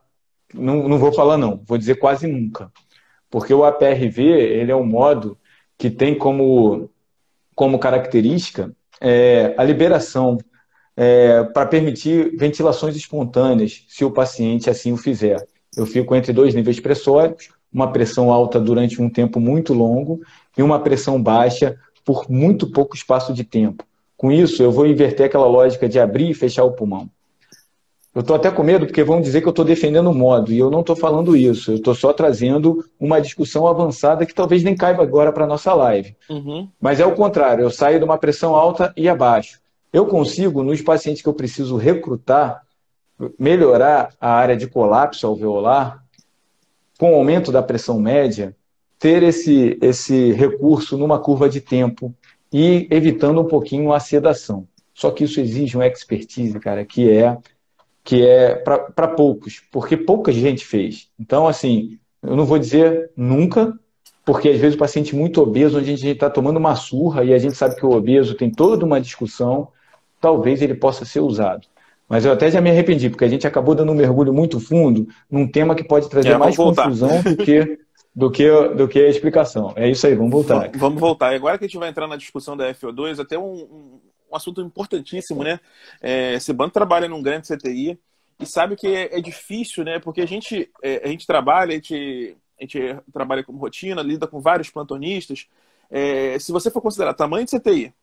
não vou falar não, vou dizer quase nunca. Porque o APRV, ele é um modo que tem como característica a liberação para permitir ventilações espontâneas, se o paciente assim o fizer. Eu fico entre dois níveis pressóricos, uma pressão alta durante um tempo muito longo e uma pressão baixa por muito pouco espaço de tempo. Com isso, eu vou inverter aquela lógica de abrir e fechar o pulmão. Eu estou até com medo porque vão dizer que eu estou defendendo o modo, e eu não estou falando isso. Eu estou só trazendo uma discussão avançada que talvez nem caiba agora para a nossa live. Uhum. Mas é o contrário, eu saio de uma pressão alta e abaixo. Eu consigo, nos pacientes que eu preciso recrutar, melhorar a área de colapso alveolar, com o aumento da pressão média, ter esse recurso numa curva de tempo e evitando um pouquinho a sedação. Só que isso exige uma expertise, cara, que é para poucos, porque pouca gente fez. Então, assim, eu não vou dizer nunca, porque às vezes o paciente muito obeso, onde a gente está tomando uma surra e a gente sabe que o obeso tem toda uma discussão, talvez ele possa ser usado. Mas eu até já me arrependi, porque a gente acabou dando um mergulho muito fundo num tema que pode trazer mais confusão do que a explicação. É isso aí, vamos voltar. Vamos voltar. E agora que a gente vai entrar na discussão da FO2, até um assunto importantíssimo, né? Esse banco trabalha num grande CTI e sabe que é difícil, né? Porque a gente trabalha, a gente trabalha com rotina, lida com vários plantonistas. Se você for considerar tamanho de CTI,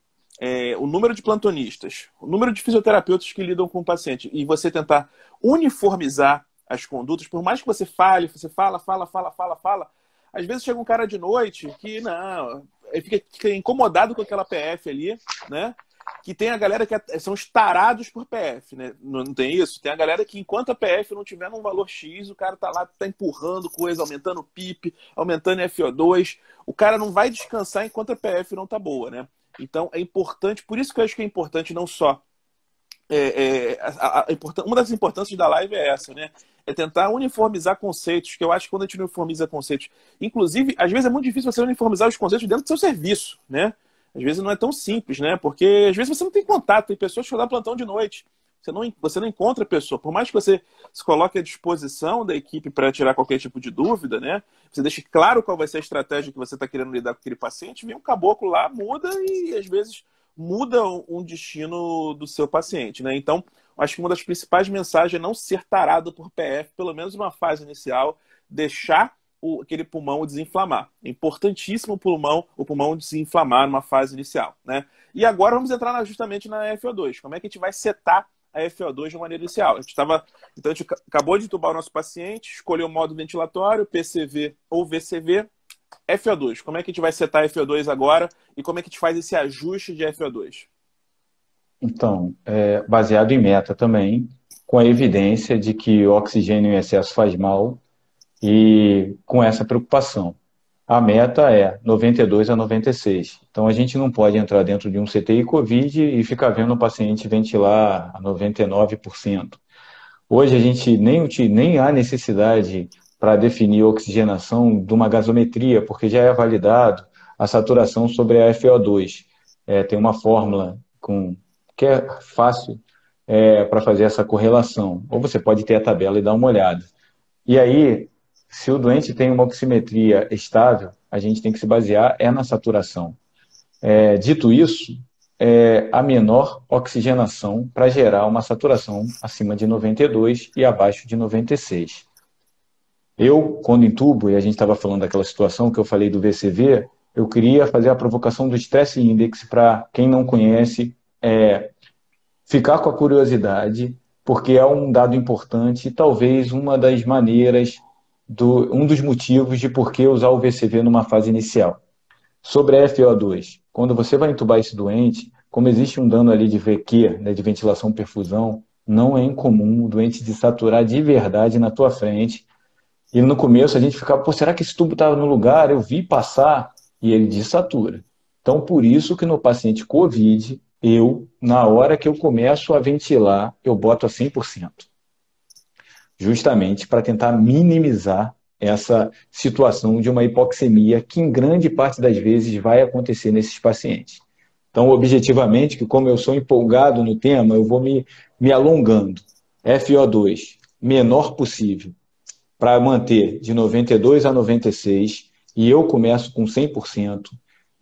o número de plantonistas, o número de fisioterapeutas que lidam com o paciente e você tentar uniformizar as condutas, por mais que você fale, você fala, às vezes chega um cara de noite que não, fica incomodado com aquela PF ali, né? Que tem a galera que são os tarados por PF, né? Não tem isso? Tem a galera que enquanto a PF não tiver num valor X, o cara tá lá, tá empurrando coisa, aumentando o PIP, aumentando FO2, o cara não vai descansar enquanto a PF não tá boa, né? Então é importante, por isso que eu acho que é importante não só uma das importâncias da live é essa, né? É tentar uniformizar conceitos, que eu acho que quando a gente uniformiza conceitos, inclusive, às vezes é muito difícil você uniformizar os conceitos dentro do seu serviço, né? Às vezes não é tão simples, né? Porque às vezes você não tem contato, tem pessoas que vão dar plantão de noite, você não encontra a pessoa. Por mais que você se coloque à disposição da equipe para tirar qualquer tipo de dúvida, né? Você deixe claro qual vai ser a estratégia que você está querendo lidar com aquele paciente, vem um caboclo lá, muda e às vezes muda um destino do seu paciente, né? Então, acho que uma das principais mensagens é não ser tarado por PF, pelo menos numa fase inicial, deixar aquele pulmão desinflamar. É importantíssimo o pulmão desinflamar numa fase inicial, né? E agora vamos entrar justamente na FO2. Como é que a gente vai setar a FO2 de maneira inicial? Então a gente acabou de entubar o nosso paciente, escolheu o modo ventilatório, PCV ou VCV, FO2. Como é que a gente vai setar a FO2 agora e como é que a gente faz esse ajuste de FO2? Então, baseado em meta também, com a evidência de que o oxigênio em excesso faz mal e com essa preocupação. A meta é 92 a 96. Então, a gente não pode entrar dentro de um CTI Covid e ficar vendo o paciente ventilar a 99%. Hoje, a gente nem há necessidade para definir a oxigenação de uma gasometria, porque já é validado a saturação sobre a FO2. Tem uma fórmula que é fácil para fazer essa correlação. Ou você pode ter a tabela e dar uma olhada. E aí, se o doente tem uma oximetria estável, a gente tem que se basear na saturação. Dito isso, a menor oxigenação para gerar uma saturação acima de 92 e abaixo de 96. Eu, quando intubo, e a gente estava falando daquela situação que eu falei do VCV, eu queria fazer a provocação do Stress Index para quem não conhece, ficar com a curiosidade, porque é um dado importante e talvez uma das maneiras, um dos motivos de por que usar o VCV numa fase inicial. Sobre a FO2, quando você vai intubar esse doente, como existe um dano ali de VQ, né, de ventilação-perfusão, não é incomum o doente desaturar de verdade na tua frente. E no começo a gente ficava, será que esse tubo estava no lugar? Eu vi passar e ele desatura. Então, por isso que no paciente COVID, na hora que eu começo a ventilar, eu boto a 100%. Justamente para tentar minimizar essa situação de uma hipoxemia que em grande parte das vezes vai acontecer nesses pacientes. Então, objetivamente, que como eu sou empolgado no tema, eu vou me alongando. FO2, menor possível, para manter de 92 a 96, e eu começo com 100%,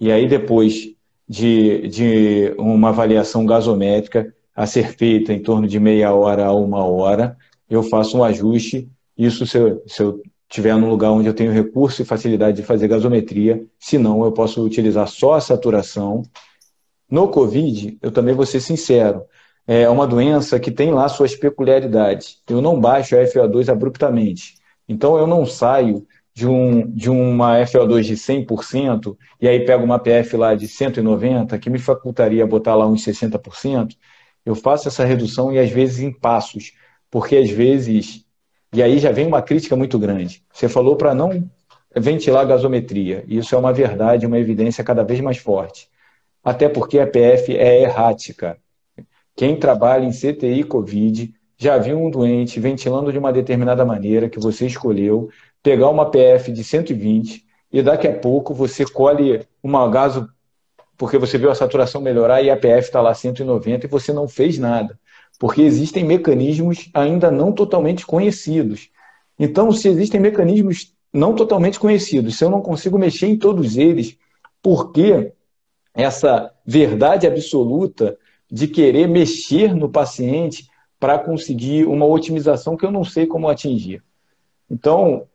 e aí depois de uma avaliação gasométrica a ser feita em torno de meia hora a uma hora, eu faço um ajuste, isso se eu estiver num lugar onde eu tenho recurso e facilidade de fazer gasometria, se não, eu posso utilizar só a saturação. No Covid, eu também vou ser sincero, é uma doença que tem lá suas peculiaridades. Eu não baixo a FO2 abruptamente. Então, eu não saio de uma FO2 de 100% e aí pego uma PF lá de 190, que me facultaria botar lá uns 60%. Eu faço essa redução e às vezes em passos, porque às vezes... E aí já vem uma crítica muito grande. Você falou para não ventilar a gasometria. Isso é uma verdade, uma evidência cada vez mais forte. Até porque a PF é errática. Quem trabalha em CTI Covid já viu um doente ventilando de uma determinada maneira que você escolheu, pegar uma PF de 120 e daqui a pouco você colhe uma gaso porque você viu a saturação melhorar e a PF está lá 190 e você não fez nada. Porque existem mecanismos ainda não totalmente conhecidos. Então, se existem mecanismos não totalmente conhecidos, se eu não consigo mexer em todos eles, por que essa verdade absoluta de querer mexer no paciente para conseguir uma otimização que eu não sei como atingir? Então,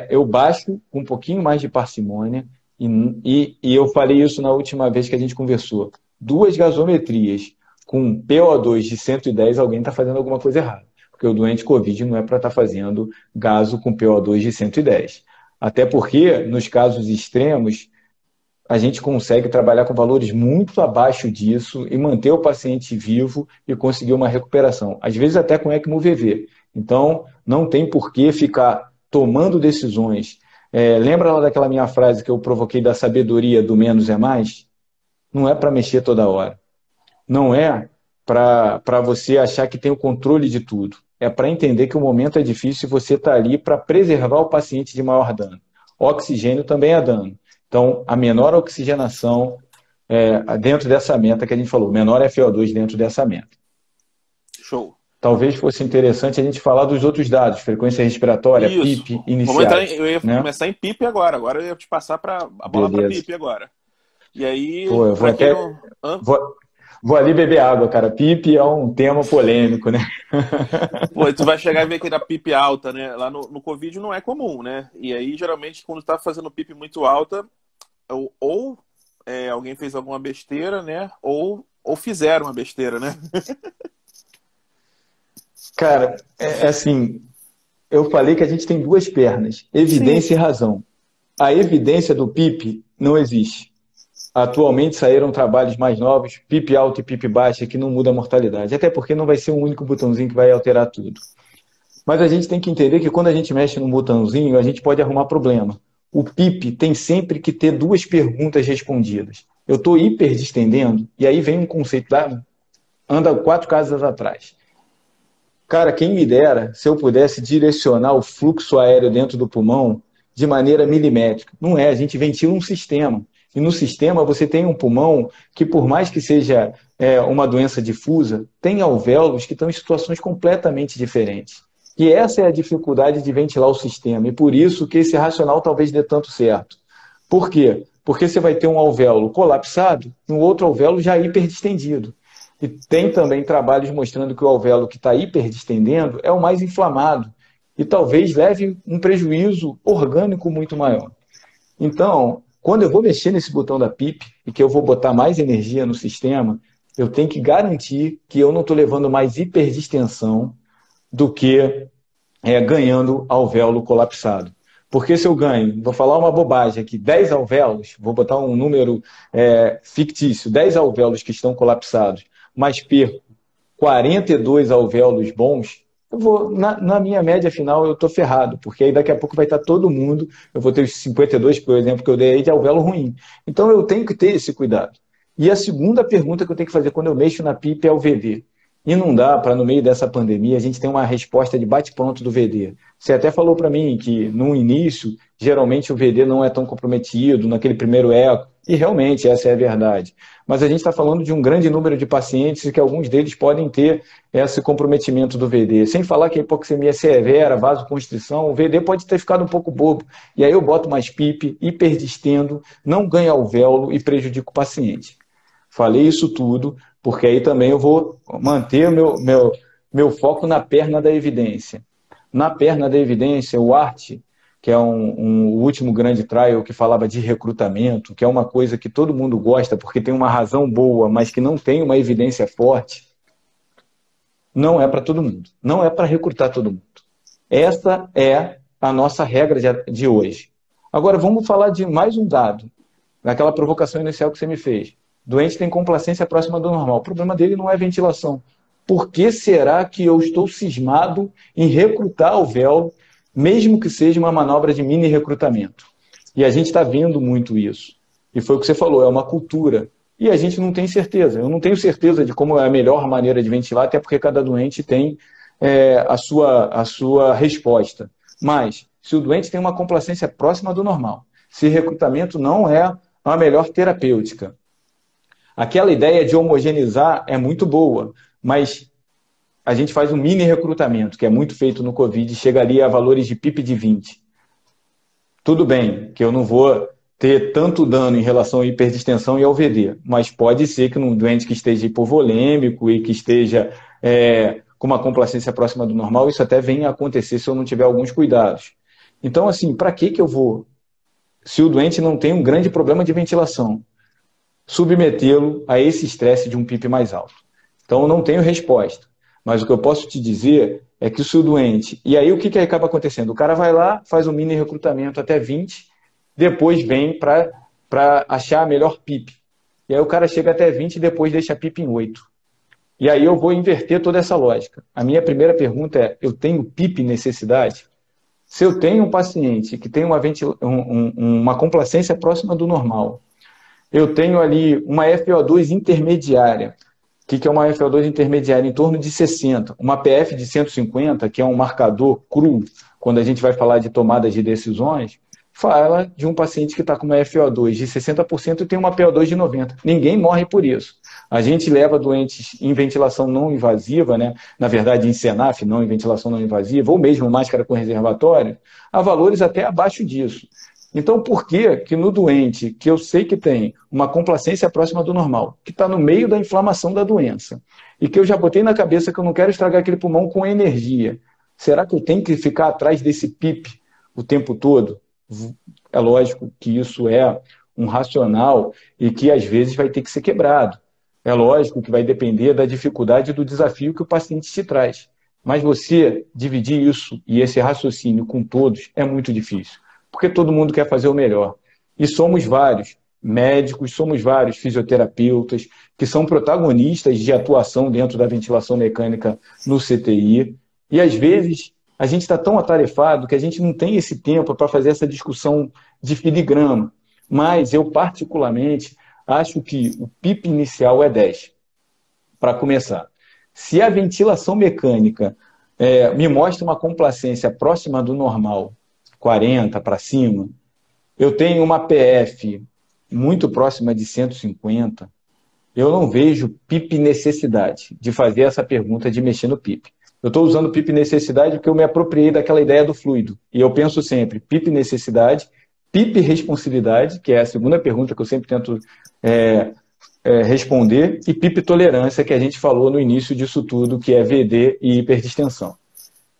eu baixo com um pouquinho mais de parcimônia, e eu falei isso na última vez que a gente conversou. 2 gasometrias com PO2 de 110, alguém está fazendo alguma coisa errada. Porque o doente Covid não é para estar fazendo gaso com PO2 de 110. Até porque, nos casos extremos, a gente consegue trabalhar com valores muito abaixo disso e manter o paciente vivo e conseguir uma recuperação. Às vezes até com ECMO VV. Então, não tem por que ficar tomando decisões. Lembra lá daquela minha frase que eu provoquei da sabedoria do menos é mais? Não é para mexer toda hora. Não é para você achar que tem o controle de tudo. É para entender que o momento é difícil e você está ali para preservar o paciente de maior dano. Oxigênio também é dano. Então, a menor oxigenação dentro dessa meta que a gente falou, menor FO2 dentro dessa meta. Show. Talvez fosse interessante a gente falar dos outros dados, frequência respiratória, Isso. PIP, iniciais. Eu ia começar em PIP agora. Agora eu ia te passar a bola para PIP agora. E aí, pô, eu vou até... Vou ali beber água, cara. PIP é um tema polêmico, né? Pô, tu vai chegar e ver que a PIP alta, né? Lá no Covid não é comum, né? E aí, geralmente, quando tá fazendo PIP muito alta, ou alguém fez alguma besteira, né? Ou fizeram uma besteira, né? Cara, assim, eu falei que a gente tem 2 pernas, evidência e razão. A evidência do PIP não existe. Atualmente saíram trabalhos mais novos, PIP alto e PIP baixa, que não muda a mortalidade. Até porque não vai ser um único botãozinho que vai alterar tudo. Mas a gente tem que entender que quando a gente mexe num botãozinho, a gente pode arrumar problema. O PIP tem sempre que ter 2 perguntas respondidas. Eu estou hiperdistendendo, e aí vem um conceito anda 4 casas atrás. Cara, quem me dera se eu pudesse direcionar o fluxo aéreo dentro do pulmão de maneira milimétrica. Não é, a gente ventila um sistema. E no sistema você tem um pulmão que, por mais que seja uma doença difusa, tem alvéolos que estão em situações completamente diferentes. E essa é a dificuldade de ventilar o sistema. E por isso que esse racional talvez dê tanto certo. Por quê? Porque você vai ter um alvéolo colapsado e um outro alvéolo já hiperdistendido. E tem também trabalhos mostrando que o alvéolo que está hiperdistendendo é o mais inflamado. E talvez leve um prejuízo orgânico muito maior. Então, quando eu vou mexer nesse botão da PIP e que eu vou botar mais energia no sistema, eu tenho que garantir que eu não estou levando mais hiperdistensão do que ganhando alvéolo colapsado. Porque se eu ganho, vou falar uma bobagem aqui, 10 alvéolos, vou botar um número fictício, 10 alvéolos que estão colapsados, mas perco 42 alvéolos bons, eu vou, na minha média final eu estou ferrado, porque aí daqui a pouco vai estar todo mundo, eu vou ter os 52, por exemplo, que eu dei aí de alvéolo ruim. Então eu tenho que ter esse cuidado. E a segunda pergunta que eu tenho que fazer quando eu mexo na PIP é o VV. E não dá para, no meio dessa pandemia, a gente ter uma resposta de bate-pronto do VD. Você até falou para mim que, no início, geralmente o VD não é tão comprometido, naquele primeiro eco, e realmente essa é a verdade. Mas a gente está falando de um grande número de pacientes e que alguns deles podem ter esse comprometimento do VD. Sem falar que a hipoxemia é severa, vasoconstrição, o VD pode ter ficado um pouco bobo. E aí eu boto mais PIP, hiperdistendo, não ganho alvéolo e prejudico o paciente. Falei isso tudo, porque aí também eu vou manter o meu foco na perna da evidência. Na perna da evidência, o ART, que é um último grande trial que falava de recrutamento, que é uma coisa que todo mundo gosta porque tem uma razão boa, mas que não tem uma evidência forte, não é para todo mundo. Não é para recrutar todo mundo. Essa é a nossa regra de hoje. Agora, vamos falar de mais um dado, naquela provocação inicial que você me fez. O doente tem complacência próxima do normal. O problema dele não é ventilação. Por que será que eu estou cismado em recrutar alvéolo, mesmo que seja uma manobra de mini recrutamento? E a gente está vendo muito isso. E foi o que você falou, é uma cultura. E a gente não tem certeza. Eu não tenho certeza de como é a melhor maneira de ventilar, até porque cada doente tem a sua resposta. Mas, se o doente tem uma complacência próxima do normal, se recrutamento não é a melhor terapêutica, aquela ideia de homogeneizar é muito boa, mas a gente faz um mini recrutamento, que é muito feito no Covid, e chegaria a valores de PIP de 20. Tudo bem que eu não vou ter tanto dano em relação à hiperdistensão e ao VD, mas pode ser que num doente que esteja hipovolêmico e que esteja com uma complacência próxima do normal, isso até venha a acontecer se eu não tiver alguns cuidados. Então, assim, para que eu vou, se o doente não tem um grande problema de ventilação, submetê-lo a esse estresse de um PIP mais alto? Então, eu não tenho resposta. Mas o que eu posso te dizer é que se o doente... E aí, o que acaba acontecendo? O cara vai lá, faz um mini recrutamento até 20, depois vem para achar a melhor PIP. E aí o cara chega até 20 e depois deixa a PIP em 8. E aí eu vou inverter toda essa lógica. A minha primeira pergunta é, eu tenho PIP necessidade? Se eu tenho um paciente que tem uma complacência próxima do normal, eu tenho ali uma FO2 intermediária. O que é uma FO2 intermediária? Em torno de 60. Uma PF de 150, que é um marcador cru, quando a gente vai falar de tomadas de decisões, fala de um paciente que está com uma FO2 de 60% e tem uma PO2 de 90%. Ninguém morre por isso. A gente leva doentes em ventilação não invasiva, né? Na verdade em CENAF, não em ventilação não invasiva, ou mesmo máscara com reservatório, a valores até abaixo disso. Então, por que no doente que eu sei que tem uma complacência próxima do normal, que está no meio da inflamação da doença, e que eu já botei na cabeça que eu não quero estragar aquele pulmão com energia, será que eu tenho que ficar atrás desse PIP o tempo todo? É lógico que isso é um racional e que às vezes vai ter que ser quebrado. É lógico que vai depender da dificuldade e do desafio que o paciente te traz. Mas você dividir isso e esse raciocínio com todos é muito difícil, porque todo mundo quer fazer o melhor. E somos vários médicos, somos vários fisioterapeutas que são protagonistas de atuação dentro da ventilação mecânica no CTI. E às vezes a gente está tão atarefado que a gente não tem esse tempo para fazer essa discussão de filigrama. Mas eu, particularmente, acho que o PIP inicial é 10, para começar. Se a ventilação mecânica me mostra uma complacência próxima do normal, 40 para cima, eu tenho uma PF muito próxima de 150, eu não vejo PIP necessidade de fazer essa pergunta de mexer no PIP. Eu estou usando PIP necessidade porque eu me apropriei daquela ideia do fluido. E eu penso sempre, PIP necessidade, PIP responsividade, que é a segunda pergunta que eu sempre tento responder, e PIP tolerância, que a gente falou no início disso tudo, que é VD e hiperdistensão.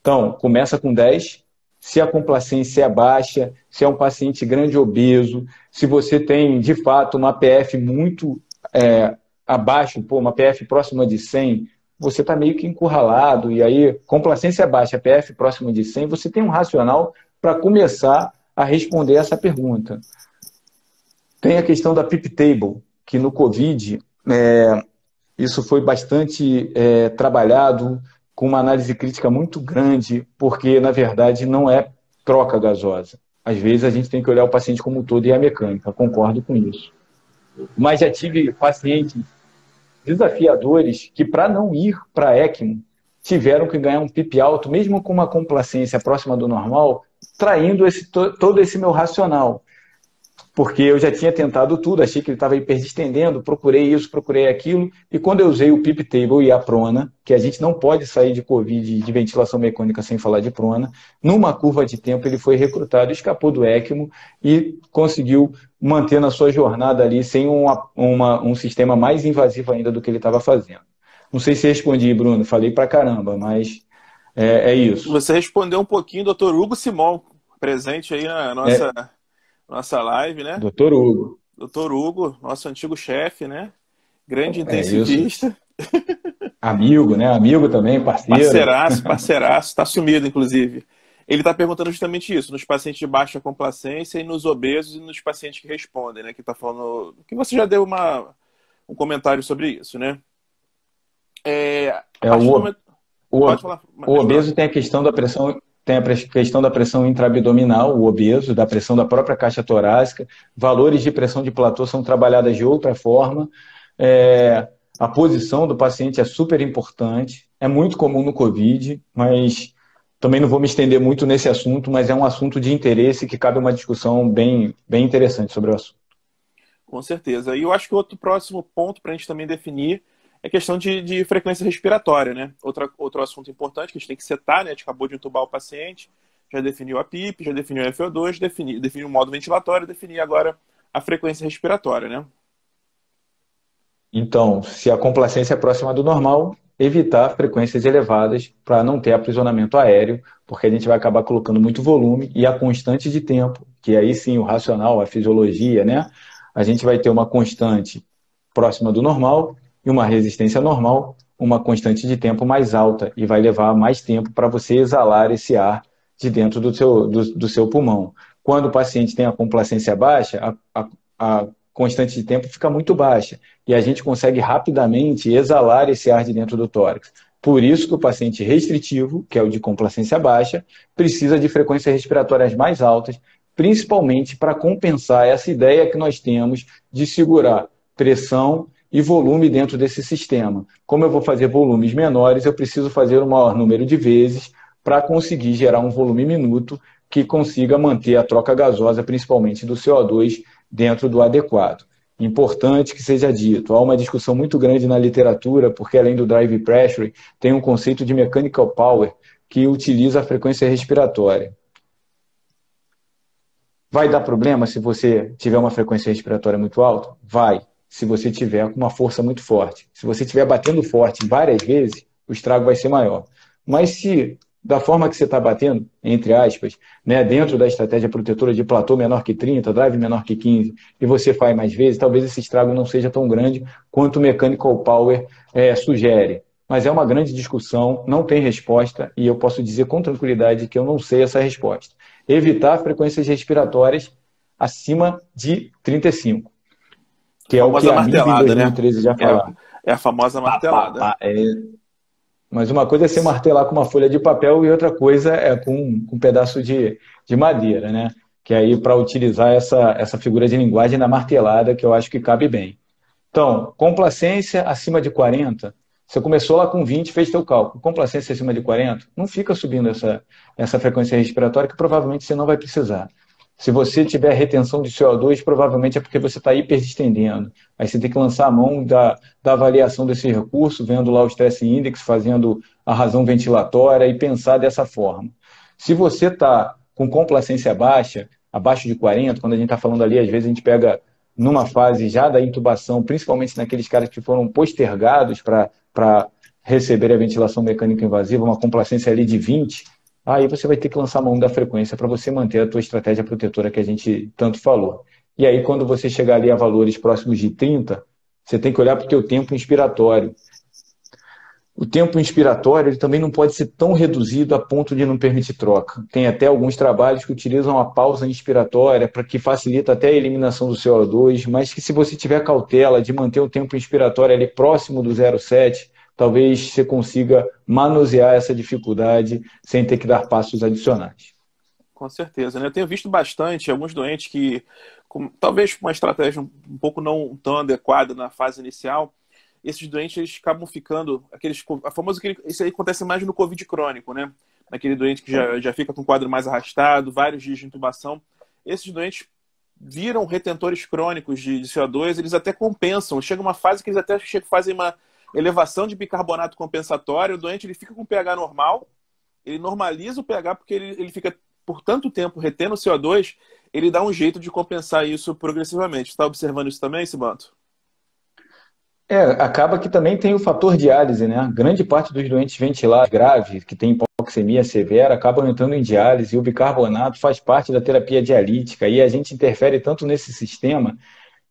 Então, começa com 10, se a complacência é baixa, se é um paciente grande obeso, se você tem, de fato, uma PF muito abaixo, uma PF próxima de 100, você está meio que encurralado, e aí, complacência baixa, PF próxima de 100, você tem um racional para começar a responder essa pergunta. Tem a questão da PIP Table, que no Covid, isso foi bastante trabalhado com uma análise crítica muito grande, porque, na verdade, não é troca gasosa. Às vezes, a gente tem que olhar o paciente como um todo e a mecânica, concordo com isso. Mas já tive pacientes desafiadores que, para não ir para a ECMO, tiveram que ganhar um PIP alto, mesmo com uma complacência próxima do normal, traindo todo esse meu racional. Porque eu já tinha tentado tudo, achei que ele estava hiperestendendo, procurei isso, procurei aquilo, e quando eu usei o PIP Table e a prona, que a gente não pode sair de COVID de ventilação mecânica sem falar de prona, numa curva de tempo ele foi recrutado, escapou do ECMO e conseguiu manter na sua jornada ali sem um sistema mais invasivo ainda do que ele estava fazendo. Não sei se respondi, Bruno, falei pra caramba, mas é isso. Você respondeu um pouquinho, doutor Hugo Simon, presente aí na nossa live, né? Doutor Hugo. Doutor Hugo, nosso antigo chefe, né? Grande É isso. intensivista. Amigo, né? Amigo também, parceiro. Parceiraço, está sumido, inclusive. Ele está perguntando justamente isso, nos pacientes de baixa complacência e nos obesos e nos pacientes que respondem, né? Que está falando. Que você já deu um comentário sobre isso, né? A partir do momento. Pode falar. O obeso tem a questão da pressão, tem a questão da pressão intraabdominal, o obeso, da pressão da própria caixa torácica, valores de pressão de platô são trabalhadas de outra forma. A posição do paciente é super importante, é muito comum no COVID, mas também não vou me estender muito nesse assunto, mas é um assunto de interesse que cabe uma discussão bem interessante sobre o assunto. Com certeza. E eu acho que outro próximo ponto para a gente também definir é questão de frequência respiratória, né? Outro assunto importante que a gente tem que setar, né? A gente acabou de entubar o paciente, já definiu a PIP, já definiu a FO2, definiu o modo ventilatório, definir agora a frequência respiratória, né? Então, se a complacência é próxima do normal, evitar frequências elevadas para não ter aprisionamento aéreo, porque a gente vai acabar colocando muito volume e a constante de tempo, que aí sim o racional, a fisiologia, né? A gente vai ter uma constante próxima do normal e uma resistência normal, uma constante de tempo mais alta e vai levar mais tempo para você exalar esse ar de dentro do seu pulmão. Quando o paciente tem a complacência baixa, a constante de tempo fica muito baixa e a gente consegue rapidamente exalar esse ar de dentro do tórax. Por isso que o paciente restritivo, que é o de complacência baixa, precisa de frequências respiratórias mais altas, principalmente para compensar essa ideia que nós temos de segurar pressão e volume dentro desse sistema. Como eu vou fazer volumes menores, eu preciso fazer o maior número de vezes para conseguir gerar um volume minuto que consiga manter a troca gasosa, principalmente do CO2, dentro do adequado. Importante que seja dito, há uma discussão muito grande na literatura, porque além do drive pressure, tem um conceito de mechanical power que utiliza a frequência respiratória. Vai dar problema se você tiver uma frequência respiratória muito alta? Vai, se você tiver com uma força muito forte. Se você estiver batendo forte várias vezes, o estrago vai ser maior. Mas se da forma que você está batendo, entre aspas, né, dentro da estratégia protetora de platô menor que 30, drive menor que 15, e você faz mais vezes, talvez esse estrago não seja tão grande quanto o mechanical power sugere. Mas é uma grande discussão, não tem resposta, e eu posso dizer com tranquilidade que eu não sei essa resposta. Evitar frequências respiratórias acima de 35, que é o que a MIB em 2013 já falava. É a famosa martelada. Mas uma coisa é se martelar com uma folha de papel e outra coisa é com um pedaço de madeira, né? Que aí para utilizar essa figura de linguagem da martelada, que eu acho que cabe bem. Então, complacência acima de 40, você começou lá com 20, fez teu cálculo. Complacência acima de 40, não fica subindo essa frequência respiratória que provavelmente você não vai precisar. Se você tiver retenção de CO2, provavelmente é porque você está hiperdistendendo. Aí você tem que lançar a mão da avaliação desse recurso, vendo lá o stress index, fazendo a razão ventilatória e pensar dessa forma. Se você está com complacência baixa, abaixo de 40, quando a gente está falando ali, às vezes a gente pega numa fase já da intubação, principalmente naqueles caras que foram postergados para receber a ventilação mecânica invasiva, uma complacência ali de 20, aí você vai ter que lançar a mão da frequência para você manter a tua estratégia protetora que a gente tanto falou. E aí, quando você chegar ali a valores próximos de 30, você tem que olhar para o teu tempo inspiratório. O tempo inspiratório ele também não pode ser tão reduzido a ponto de não permitir troca. Tem até alguns trabalhos que utilizam a pausa inspiratória para que facilita até a eliminação do CO2, mas que se você tiver cautela de manter o tempo inspiratório ali próximo do 0,7, talvez você consiga manusear essa dificuldade sem ter que dar passos adicionais. Com certeza, né? Eu tenho visto bastante alguns doentes que, talvez com uma estratégia um pouco não tão adequada na fase inicial, esses doentes eles acabam ficando, isso aí acontece mais no Covid crônico, né? Naquele doente que já fica com o quadro mais arrastado, vários dias de intubação. Esses doentes viram retentores crônicos de CO2, eles até compensam. Chega uma fase que eles até fazem uma elevação de bicarbonato compensatório, o doente ele fica com pH normal, ele normaliza o pH porque ele fica por tanto tempo retendo o CO2, ele dá um jeito de compensar isso progressivamente. Está observando isso também, Sibanto? Acaba que também tem o fator diálise, né? Grande parte dos doentes ventilados graves, que tem hipoxemia severa, acabam entrando em diálise e o bicarbonato faz parte da terapia dialítica e a gente interfere tanto nesse sistema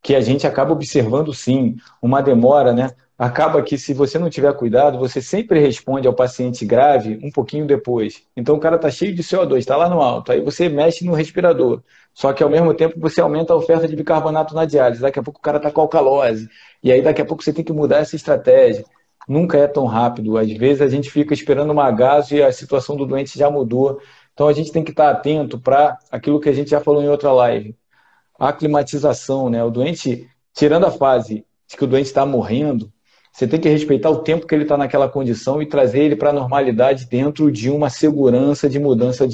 que a gente acaba observando, sim, uma demora, né? Acaba que, se você não tiver cuidado, você sempre responde ao paciente grave um pouquinho depois. Então, o cara está cheio de CO2, está lá no alto, aí você mexe no respirador. Só que, ao mesmo tempo, você aumenta a oferta de bicarbonato na diálise. Daqui a pouco o cara está com alcalose. E aí, daqui a pouco, você tem que mudar essa estratégia. Nunca é tão rápido. Às vezes, a gente fica esperando uma gaso e a situação do doente já mudou. Então, a gente tem que estar atento para aquilo que a gente já falou em outra live. A aclimatização, né? O doente, tirando a fase de que o doente está morrendo, você tem que respeitar o tempo que ele está naquela condição e trazer ele para a normalidade dentro de uma segurança de mudança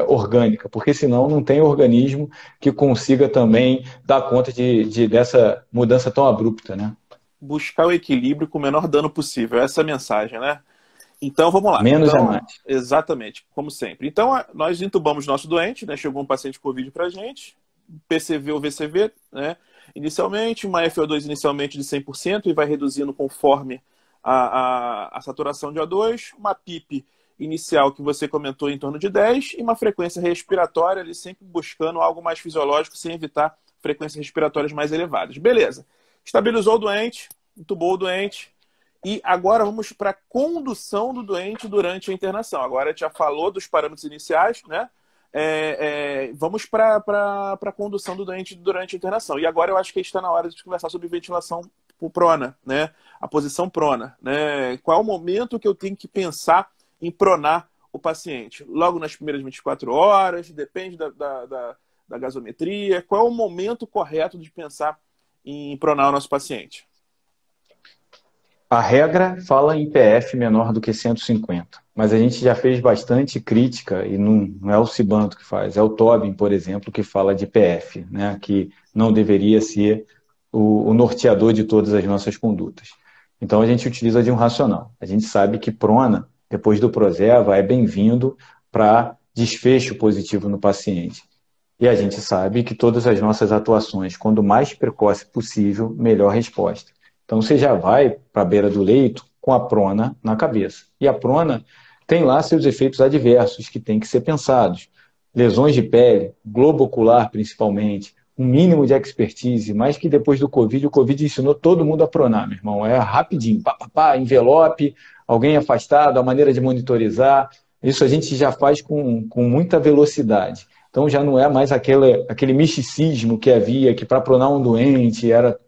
orgânica, porque senão não tem organismo que consiga também dar conta dessa mudança tão abrupta, né? Buscar o equilíbrio com o menor dano possível, essa é a mensagem, né? Então, vamos lá. Menos é mais. Exatamente, como sempre. Então, nós entubamos nosso doente, né? Chegou um paciente Covid para a gente, PCV ou VCV, né? Inicialmente, uma FO2 inicialmente de 100% e vai reduzindo conforme a saturação de O2, uma PIP inicial que você comentou em torno de 10 e uma frequência respiratória ali sempre buscando algo mais fisiológico sem evitar frequências respiratórias mais elevadas. Beleza. Estabilizou o doente, entubou o doente e agora vamos para a condução do doente durante a internação. Agora a gente já falou dos parâmetros iniciais, né? Vamos para a condução do doente durante a internação. E agora eu acho que está na hora de conversar sobre ventilação por prona, né? A posição prona, né? Qual é o momento que eu tenho que pensar em pronar o paciente? Logo nas primeiras 24 horas, depende da gasometria. Qual é o momento correto de pensar em pronar o nosso paciente? A regra fala em PF menor do que 150, mas a gente já fez bastante crítica, e não é o Sibanto que faz, é o Tobin, por exemplo, que fala de PF, né, que não deveria ser o norteador de todas as nossas condutas. Então a gente utiliza de um racional. A gente sabe que prona, depois do Prozeva, é bem-vindo para desfecho positivo no paciente. E a gente sabe que todas as nossas atuações, quando mais precoce possível, melhor resposta. Então você já vai para a beira do leito com a prona na cabeça. E a prona tem lá seus efeitos adversos que têm que ser pensados. Lesões de pele, globo ocular principalmente, um mínimo de expertise, mais que depois do Covid, o Covid ensinou todo mundo a pronar, meu irmão. É rapidinho, envelope, alguém afastado, a maneira de monitorizar. Isso a gente já faz com muita velocidade. Então já não é mais aquele misticismo que havia, que para pronar um doente era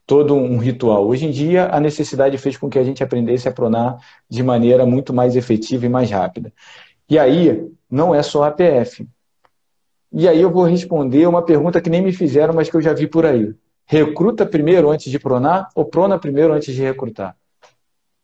todo um ritual. Hoje em dia, a necessidade fez com que a gente aprendesse a pronar de maneira muito mais efetiva e mais rápida. E aí, não é só a PF. E aí eu vou responder uma pergunta que nem me fizeram, mas que eu já vi por aí. Recruta primeiro antes de pronar ou prona primeiro antes de recrutar?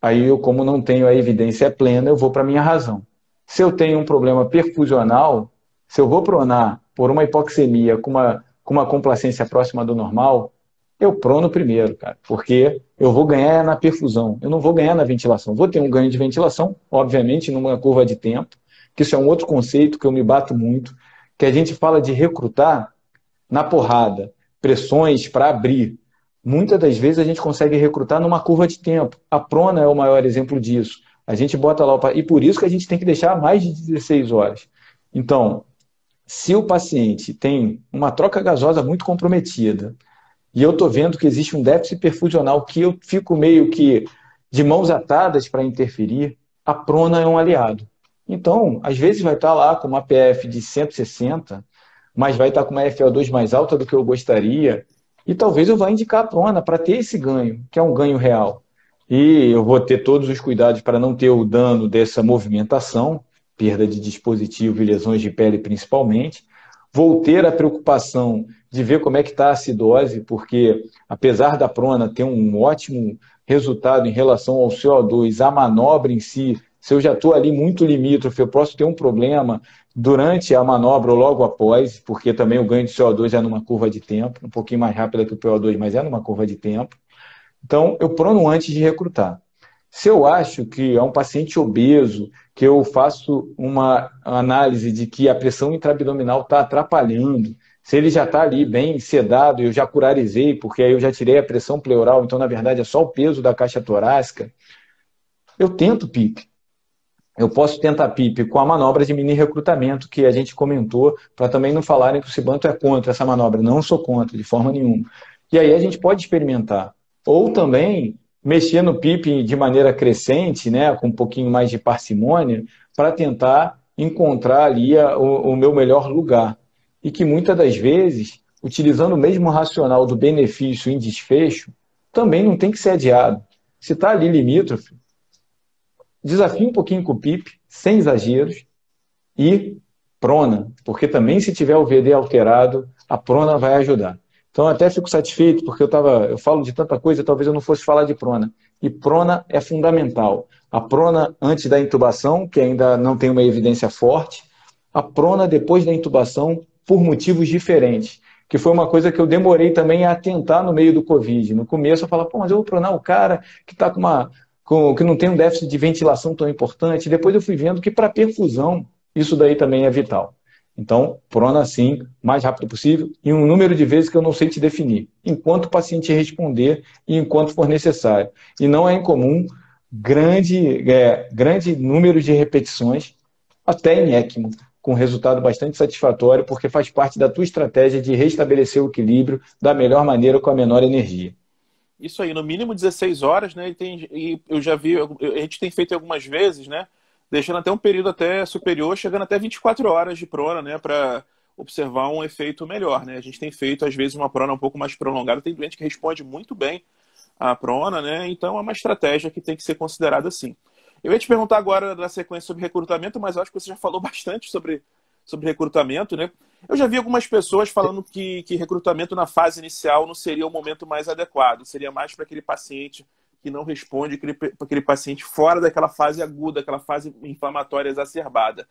Aí eu, como não tenho a evidência plena, eu vou para a minha razão. Se eu tenho um problema perfusional, se eu vou pronar por uma hipoxemia com uma complacência próxima do normal, eu prono primeiro, cara, porque eu vou ganhar na perfusão, eu não vou ganhar na ventilação. Vou ter um ganho de ventilação, obviamente, numa curva de tempo, que isso é um outro conceito que eu me bato muito, que a gente fala de recrutar na porrada, pressões para abrir. Muitas das vezes a gente consegue recrutar numa curva de tempo. A prona é o maior exemplo disso. A gente bota lá, e por isso que a gente tem que deixar mais de 16 horas. Então, se o paciente tem uma troca gasosa muito comprometida, e eu estou vendo que existe um déficit perfusional que eu fico meio que de mãos atadas para interferir, a prona é um aliado. Então, às vezes vai estar lá com uma PF de 160, mas vai estar com uma FO2 mais alta do que eu gostaria, e talvez eu vá indicar a prona para ter esse ganho, que é um ganho real. E eu vou ter todos os cuidados para não ter o dano dessa movimentação, perda de dispositivo e lesões de pele principalmente. Vou ter a preocupação de ver como é que está a acidose, porque apesar da prona ter um ótimo resultado em relação ao CO2, a manobra em si, se eu já estou ali muito limítrofe, eu posso ter um problema durante a manobra ou logo após, porque também o ganho de CO2 é numa curva de tempo, um pouquinho mais rápida que o PO2, mas é numa curva de tempo. Então, eu prono antes de recrutar. Se eu acho que é um paciente obeso, que eu faço uma análise de que a pressão intraabdominal está atrapalhando, se ele já está ali bem sedado, eu já curarizei, porque aí eu já tirei a pressão pleural, então, na verdade, é só o peso da caixa torácica, eu tento PIP. Eu posso tentar PIP com a manobra de mini recrutamento que a gente comentou, para também não falarem que o Cibanto é contra essa manobra. Não sou contra, de forma nenhuma. E aí a gente pode experimentar. Ou também mexer no PIP de maneira crescente, né, com um pouquinho mais de parcimônia, para tentar encontrar ali o meu melhor lugar. E que muitas das vezes, utilizando o mesmo racional do benefício em desfecho, também não tem que ser adiado. Se está ali limítrofe, desafie um pouquinho com o PIP, sem exageros, e prona, porque também se tiver o VD alterado, a prona vai ajudar. Então, eu até fico satisfeito, porque eu falo de tanta coisa, talvez eu não fosse falar de prona. E prona é fundamental. A prona antes da intubação, que ainda não tem uma evidência forte, a prona depois da intubação, por motivos diferentes, que foi uma coisa que eu demorei também a atentar no meio do Covid. No começo eu falava, pô, mas eu vou pronar o cara que está que não tem um déficit de ventilação tão importante. Depois eu fui vendo que para perfusão, isso daí também é vital. Então, prona assim, mais rápido possível, e um número de vezes que eu não sei te definir, enquanto o paciente responder e enquanto for necessário. E não é incomum grande número de repetições, até em ECMO, com resultado bastante satisfatório, porque faz parte da tua estratégia de restabelecer o equilíbrio da melhor maneira com a menor energia. Isso aí, no mínimo 16 horas, né? E eu já vi, a gente tem feito algumas vezes, né? Deixando até um período até superior, chegando até 24 horas de prona, né? Para observar um efeito melhor, né? A gente tem feito, às vezes, uma prona um pouco mais prolongada. Tem doente que responde muito bem à prona, né? Então é uma estratégia que tem que ser considerada assim. Eu ia te perguntar agora na sequência sobre recrutamento, mas eu acho que você já falou bastante sobre recrutamento, né? Eu já vi algumas pessoas falando que recrutamento na fase inicial não seria o momento mais adequado, seria mais para aquele paciente que não responde, aquele paciente fora daquela fase aguda, aquela fase inflamatória exacerbada.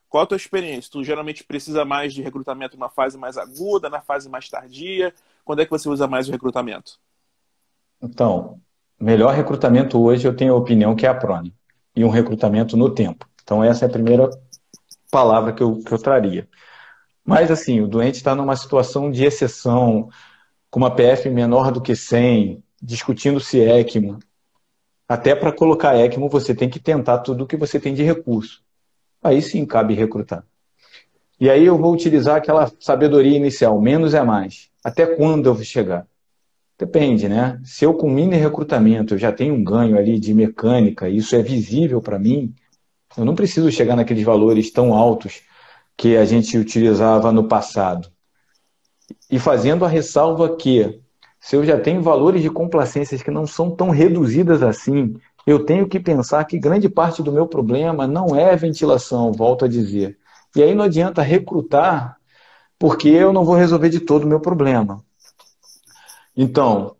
Qual a tua experiência? Tu geralmente precisa mais de recrutamento na fase mais aguda, na fase mais tardia? Quando é que você usa mais o recrutamento? Então, melhor recrutamento hoje eu tenho a opinião que é a prona, e um recrutamento no tempo. Então essa é a primeira palavra que eu traria. Mas assim, o doente está numa situação de exceção, com uma PF menor do que 100, discutindo se ECMO. Até para colocar ECMO, você tem que tentar tudo o que você tem de recurso. Aí sim cabe recrutar. E aí eu vou utilizar aquela sabedoria inicial, menos é mais. Até quando eu vou chegar? Depende, né? Se eu com mini recrutamento eu já tenho um ganho ali de mecânica, e isso é visível para mim, eu não preciso chegar naqueles valores tão altos que a gente utilizava no passado. E fazendo a ressalva que, se eu já tenho valores de complacências que não são tão reduzidas assim, eu tenho que pensar que grande parte do meu problema não é ventilação, volto a dizer. E aí não adianta recrutar, porque eu não vou resolver de todo o meu problema. Então,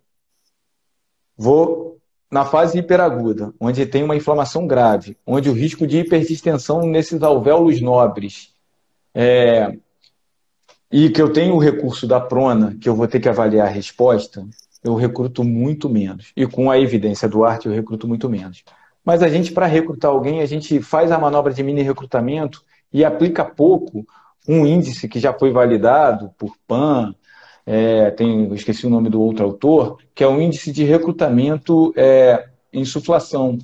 vou na fase hiperaguda, onde tem uma inflamação grave, onde o risco de hiperdistensão nesses alvéolos nobres e que eu tenho o recurso da prona, que eu vou ter que avaliar a resposta, eu recruto muito menos. E com a evidência do ART, eu recruto muito menos. Mas a gente, para recrutar alguém, a gente faz a manobra de mini recrutamento e aplica pouco um índice que já foi validado por PAN, eu esqueci o nome do outro autor, que é o índice de recrutamento insuflação,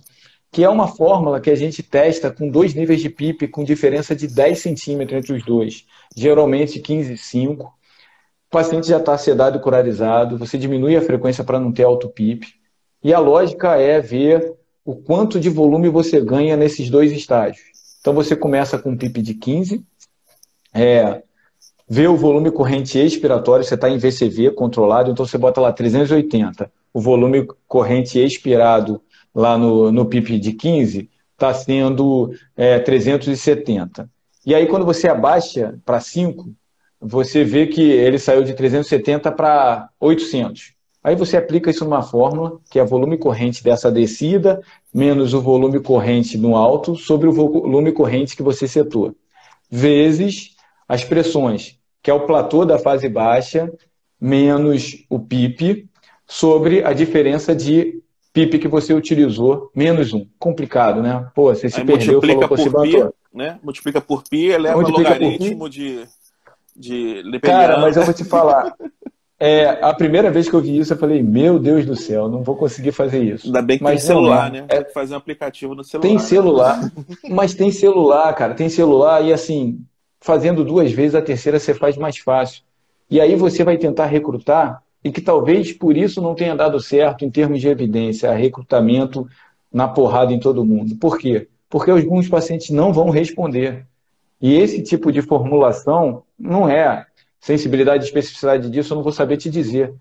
que é uma fórmula que a gente testa com 2 níveis de PIP com diferença de 10 centímetros entre os dois, geralmente 15,5. O paciente já está sedado e curarizado, você diminui a frequência para não ter alto PIP, e a lógica é ver o quanto de volume você ganha nesses 2 estágios. Então você começa com um PIP de 15, vê o volume corrente expiratório, você está em VCV controlado, então você bota lá 380. O volume corrente expirado lá no PIP de 15 está sendo 370. E aí quando você abaixa para 5, você vê que ele saiu de 370 para 800. Aí você aplica isso numa fórmula, que é volume corrente dessa descida, menos o volume corrente no alto, sobre o volume corrente que você setou, vezes as pressões, que é o platô da fase baixa, menos o PIP, sobre a diferença de PIP que você utilizou, menos um. Complicado, né? Pô, você se Aí perdeu, falou multiplica por por cima à π, toa. né? Multiplica por π, eleva a Multiplica por pi. logaritmo de Cara, Neperiano. mas eu vou te falar, a primeira vez que eu vi isso, eu falei, meu Deus do céu, não vou conseguir fazer isso. Ainda bem que tem Mas não celular, é. né? Tem que fazer um aplicativo no Tem celular, né? celular, mas tem celular, cara, tem celular e assim, fazendo duas vezes, a terceira você faz mais fácil. E aí você vai tentar recrutar, e que talvez por isso não tenha dado certo em termos de evidência, recrutamento na porrada em todo mundo. Por quê? Porque alguns pacientes não vão responder. E esse tipo de formulação não é sensibilidade e especificidade disso, eu não vou saber te dizer.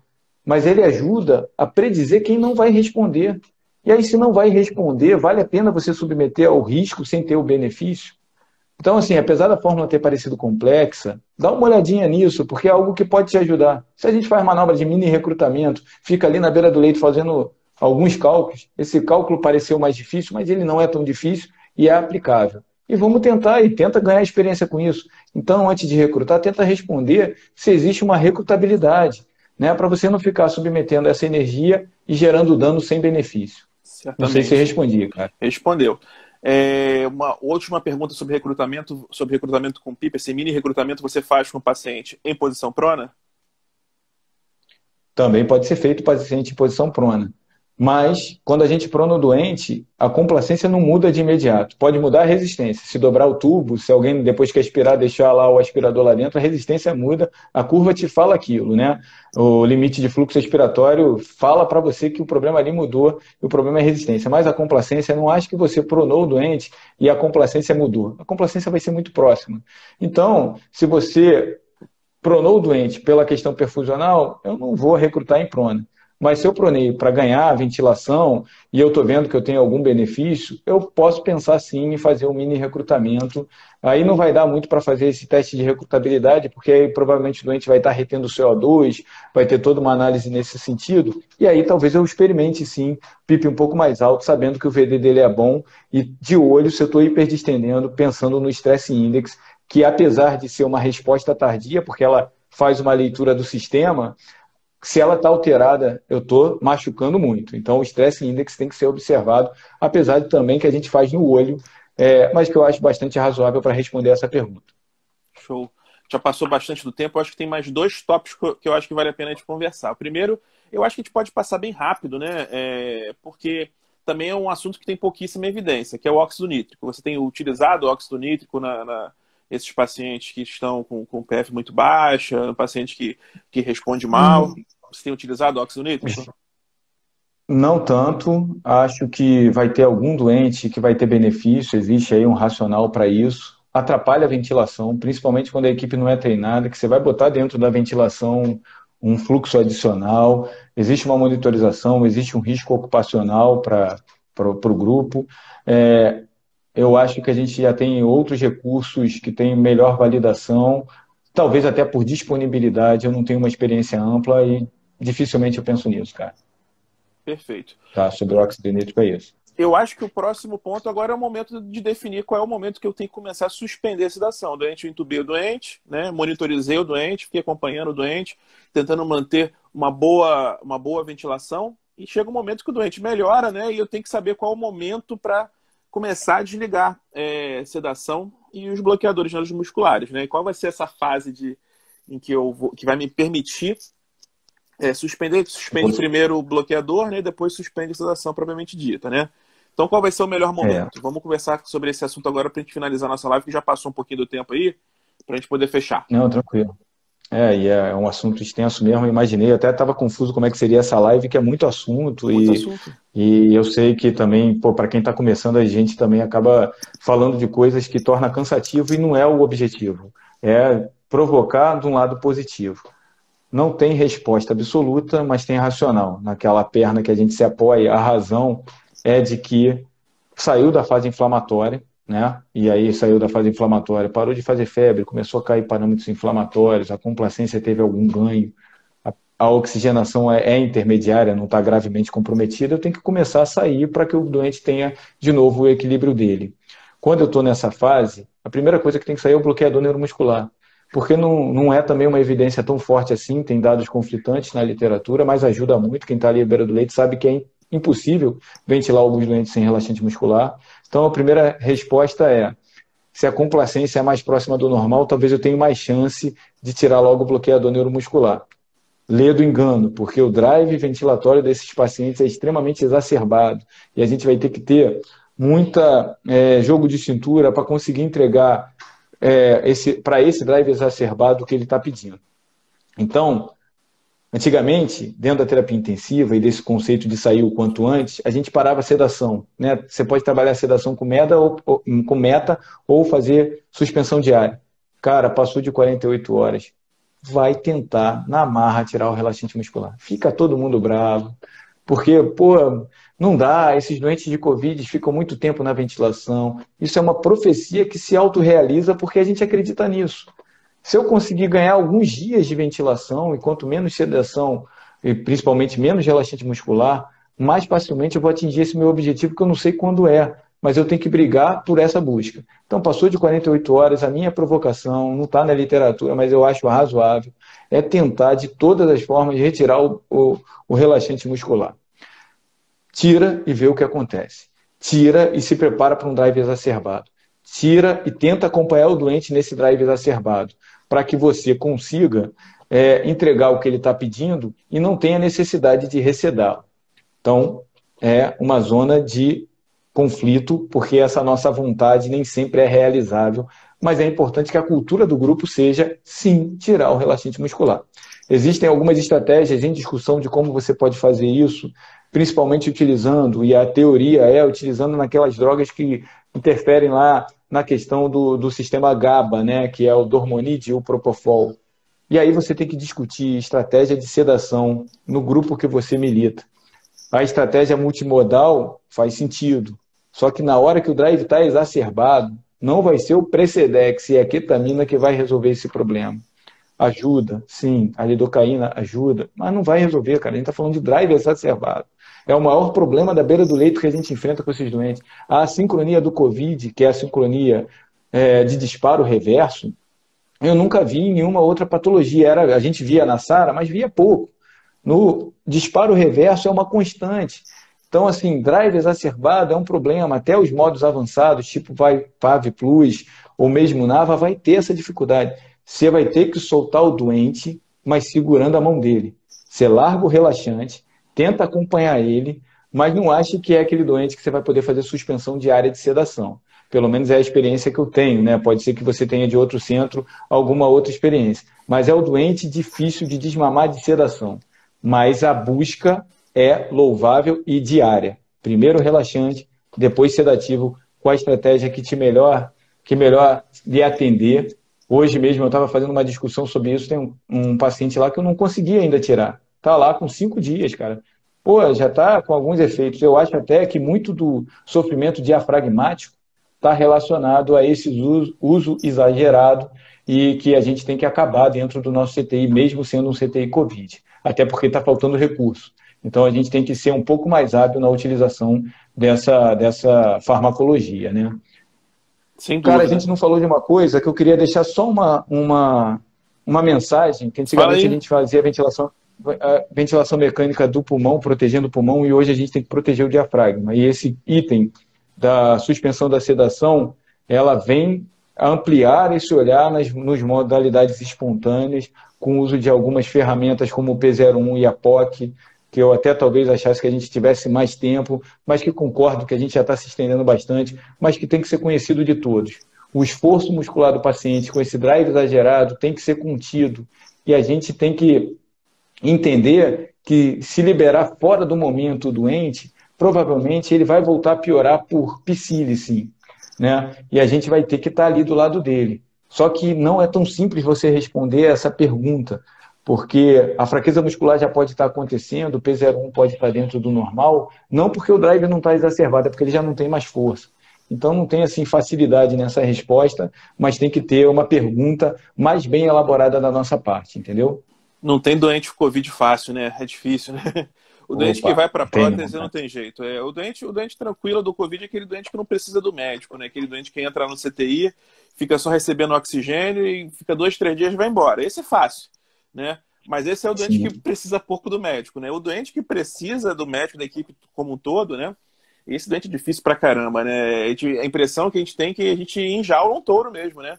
Mas ele ajuda a predizer quem não vai responder. E aí, se não vai responder, vale a pena você submeter ao risco sem ter o benefício? Então, assim, apesar da fórmula ter parecido complexa, dá uma olhadinha nisso, porque é algo que pode te ajudar. Se a gente faz manobra de mini recrutamento, fica ali na beira do leito fazendo alguns cálculos, esse cálculo pareceu mais difícil, mas ele não é tão difícil e é aplicável. E vamos tentar, e tenta ganhar experiência com isso. Então, antes de recrutar, tenta responder se existe uma recrutabilidade, né, para você não ficar submetendo essa energia e gerando dano sem benefício. Não sei se Certamente. respondi, cara. Respondeu. Uma última pergunta sobre recrutamento com PIP. Esse mini recrutamento você faz com o paciente em posição prona? Também pode ser feito paciente em posição prona. Mas, quando a gente prona o doente, a complacência não muda de imediato. Pode mudar a resistência. Se dobrar o tubo, se alguém, depois que aspirar, deixar lá o aspirador lá dentro, a resistência muda, a curva te fala aquilo, né? O limite de fluxo expiratório fala para você que o problema ali mudou e o problema é a resistência. Mas a complacência, não acha que você pronou o doente e a complacência mudou. A complacência vai ser muito próxima. Então, se você pronou o doente pela questão perfusional, eu não vou recrutar em prona. Mas se eu pronei para ganhar ventilação e eu estou vendo que eu tenho algum benefício, eu posso pensar sim em fazer um mini recrutamento. Aí não vai dar muito para fazer esse teste de recrutabilidade, porque aí provavelmente o doente vai estar retendo o CO2, vai ter toda uma análise nesse sentido. E aí talvez eu experimente sim, PIP um pouco mais alto, sabendo que o VD dele é bom e de olho se eu estou hiperdistendendo, pensando no Stress Index, que apesar de ser uma resposta tardia, porque ela faz uma leitura do sistema, se ela está alterada, eu estou machucando muito. Então, o Stress Index tem que ser observado, apesar de também que a gente faz no olho, mas que eu acho bastante razoável para responder essa pergunta. Show. Já passou bastante do tempo, eu acho que tem mais dois tópicos que eu acho que vale a pena a gente conversar. O primeiro, eu acho que a gente pode passar bem rápido, né? Porque também é um assunto que tem pouquíssima evidência, que é o óxido nítrico. Você tem utilizado o óxido nítrico esses pacientes que estão com PF muito baixa, paciente que responde mal. Você tem utilizado óxido nítrico? Não tanto. Acho que vai ter algum doente que vai ter benefício, existe aí um racional para isso. Atrapalha a ventilação, principalmente quando a equipe não é treinada, que você vai botar dentro da ventilação um fluxo adicional, existe uma monitorização, existe um risco ocupacional para o grupo. Eu acho que a gente já tem outros recursos que têm melhor validação, talvez até por disponibilidade. Eu não tenho uma experiência ampla e dificilmente eu penso nisso, cara. Perfeito. Tá, sobre o óxido nítrico é isso. Eu acho que o próximo ponto agora é o momento de definir qual é o momento que eu tenho que começar a suspender a sedação. O doente, eu intubei o doente, né? Monitorizei o doente, fiquei acompanhando o doente, tentando manter uma boa ventilação. E chega um momento que o doente melhora, né? E eu tenho que saber qual é o momento para começar a desligar sedação e os bloqueadores musculares, né? E qual vai ser essa fase em que vai me permitir suspende primeiro o bloqueador, né? E depois suspende a sedação propriamente dita, né? Então, qual vai ser o melhor momento? Vamos conversar sobre esse assunto agora para a gente finalizar a nossa live, que já passou um pouquinho do tempo aí, para a gente poder fechar. Não, tranquilo. E é um assunto extenso mesmo, eu imaginei, eu até estava confuso como é que seria essa live, que é muito assunto, e eu sei que também, para quem está começando, a gente também acaba falando de coisas que torna cansativo e não é o objetivo, é provocar de um lado positivo. Não tem resposta absoluta, mas tem racional. Naquela perna que a gente se apoia, a razão é de que saiu da fase inflamatória, né? E aí saiu da fase inflamatória, parou de fazer febre, começou a cair parâmetros inflamatórios, a complacência teve algum ganho, a oxigenação é intermediária, não está gravemente comprometida, eu tenho que começar a sair para que o doente tenha de novo o equilíbrio dele. Quando eu estou nessa fase, a primeira coisa que tem que sair é o bloqueador neuromuscular, porque não é também uma evidência tão forte assim, tem dados conflitantes na literatura, mas ajuda muito, quem está ali à beira do leite sabe que é impossível ventilar alguns doentes sem relaxante muscular. Então a primeira resposta é, se a complacência é mais próxima do normal, talvez eu tenha mais chance de tirar logo o bloqueador neuromuscular. Lê do engano, porque o drive ventilatório desses pacientes é extremamente exacerbado e a gente vai ter que ter muita jogo de cintura para conseguir entregar para esse drive exacerbado que ele está pedindo. Então, antigamente, dentro da terapia intensiva e desse conceito de sair o quanto antes, a gente parava a sedação, né? Você pode trabalhar a sedação com meta ou fazer suspensão diária. Cara, passou de 48 horas, vai tentar, na marra, tirar o relaxante muscular. Fica todo mundo bravo, porque, pô, não dá, esses doentes de Covid ficam muito tempo na ventilação. Isso é uma profecia que se autorrealiza porque a gente acredita nisso. Se eu conseguir ganhar alguns dias de ventilação, e quanto menos sedação, e principalmente menos relaxante muscular, mais facilmente eu vou atingir esse meu objetivo, que eu não sei quando é, mas eu teng que brigar por essa busca. Então, passou de 48 horas, a minha provocação, não está na literatura, mas eu acho razoável, é tentar de todas as formas retirar o relaxante muscular. Tira e vê o que acontece. Tira e se prepara para um drive exacerbado. Tira e tenta acompanhar o doente nesse drive exacerbado, para que você consiga entregar o que ele está pedindo e não tenha necessidade de recedá-lo. Então, é uma zona de conflito, porque essa nossa vontade nem sempre é realizável, mas é importante que a cultura do grupo seja, sim, tirar o relaxante muscular. Existem algumas estratégias em discussão de como você pode fazer isso, principalmente utilizando, e a teoria é utilizando naquelas drogas que interferem lá na questão do sistema GABA, né, que é o Dormonide e o Propofol. E aí você tem que discutir estratégia de sedação no grupo que você milita. A estratégia multimodal faz sentido, só que na hora que o drive está exacerbado, não vai ser o Precedex e a ketamina que vai resolver esse problema. Ajuda, sim, a lidocaína ajuda, mas não vai resolver, cara. A gente está falando de drive exacerbado. É o maior problema da beira do leito que a gente enfrenta com esses doentes. A assincronia do Covid, que é a sincronia de disparo reverso, eu nunca vi em nenhuma outra patologia. A gente via na SARA, mas via pouco. No disparo reverso é uma constante. Então, assim, drive exacerbado é um problema. Até os modos avançados, tipo PAV Plus ou mesmo NAVA, vai ter essa dificuldade. Você vai ter que soltar o doente, mas segurando a mão dele. Você larga o relaxante, tenta acompanhar ele, mas não ache que é aquele doente que você vai poder fazer suspensão diária de sedação. Pelo menos é a experiência que eu tenho, né? Pode ser que você tenha de outro centro alguma outra experiência. Mas é o doente difícil de desmamar de sedação. Mas a busca é louvável e diária. Primeiro relaxante, depois sedativo, com a estratégia que melhor lhe atender. Hoje mesmo eu estava fazendo uma discussão sobre isso, tem um paciente lá que eu não consegui ainda tirar. Está lá com 5 dias, cara. Pô, já está com alguns efeitos. Eu acho até que muito do sofrimento diafragmático está relacionado a esse uso exagerado e que a gente tem que acabar dentro do nosso CTI, mesmo sendo um CTI Covid. Até porque está faltando recurso. Então a gente tem que ser um pouco mais hábil na utilização dessa farmacologia, né? Sem dúvida. Cara, a gente não falou de uma coisa que eu queria deixar só uma mensagem, que antigamente a gente fazia a ventilação mecânica do pulmão, protegendo o pulmão, e hoje a gente tem que proteger o diafragma. E esse item da suspensão da sedação, ela vem ampliar esse olhar nos modalidades espontâneas, com o uso de algumas ferramentas como o P01 e a POC, que eu até talvez achasse que a gente tivesse mais tempo, mas que concordo que a gente já está se estendendo bastante, mas que tem que ser conhecido de todos. O esforço muscular do paciente com esse drive exagerado tem que ser contido, e a gente tem que entender que se liberar fora do momento doente, provavelmente ele vai voltar a piorar por psílice, né? E a gente vai ter que estar ali do lado dele. Só que não é tão simples você responder essa pergunta, porque a fraqueza muscular já pode estar acontecendo, o P01 pode estar dentro do normal, não porque o drive não está exacerbado, é porque ele já não tem mais força. Então não tem assim facilidade nessa resposta, mas tem que ter uma pergunta mais bem elaborada da nossa parte, entendeu? Não tem doente Covid fácil, né? É difícil, né? O doente que Opa, vai para tem não, prótese não cara. tem jeito. O doente tranquilo do Covid é aquele doente que não precisa do médico, né? Aquele doente que entra no CTI, fica só recebendo oxigênio e fica 2, 3 dias e vai embora. Esse é fácil, né? Mas esse é o doente que Sim. precisa pouco do médico, né? O doente que precisa do médico, da equipe como um todo, né? Esse doente é difícil pra caramba, né? A impressão que a gente tem é que a gente enjaula um touro mesmo, né?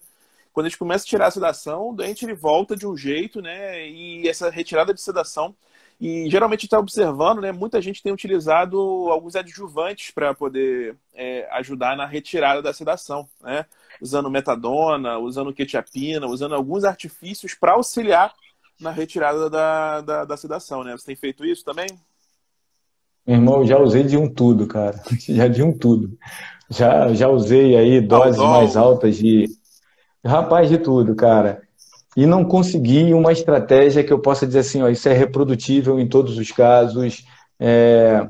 Quando a gente começa a tirar a sedação, o doente ele volta de um jeito, né? E essa retirada de sedação. E geralmente está observando, né? Muita gente tem utilizado alguns adjuvantes para poder ajudar na retirada da sedação, né? Usando metadona, usando quetiapina, usando alguns artifícios para auxiliar na retirada da sedação, né? Você tem feito isso também? Meu irmão, eu já usei de um tudo, cara. Já de um tudo. Já usei aí doses mais Aldol. altas de. Rapaz, de tudo, cara. E não consegui uma estratégia que eu possa dizer assim, ó, isso é reprodutível em todos os casos. É,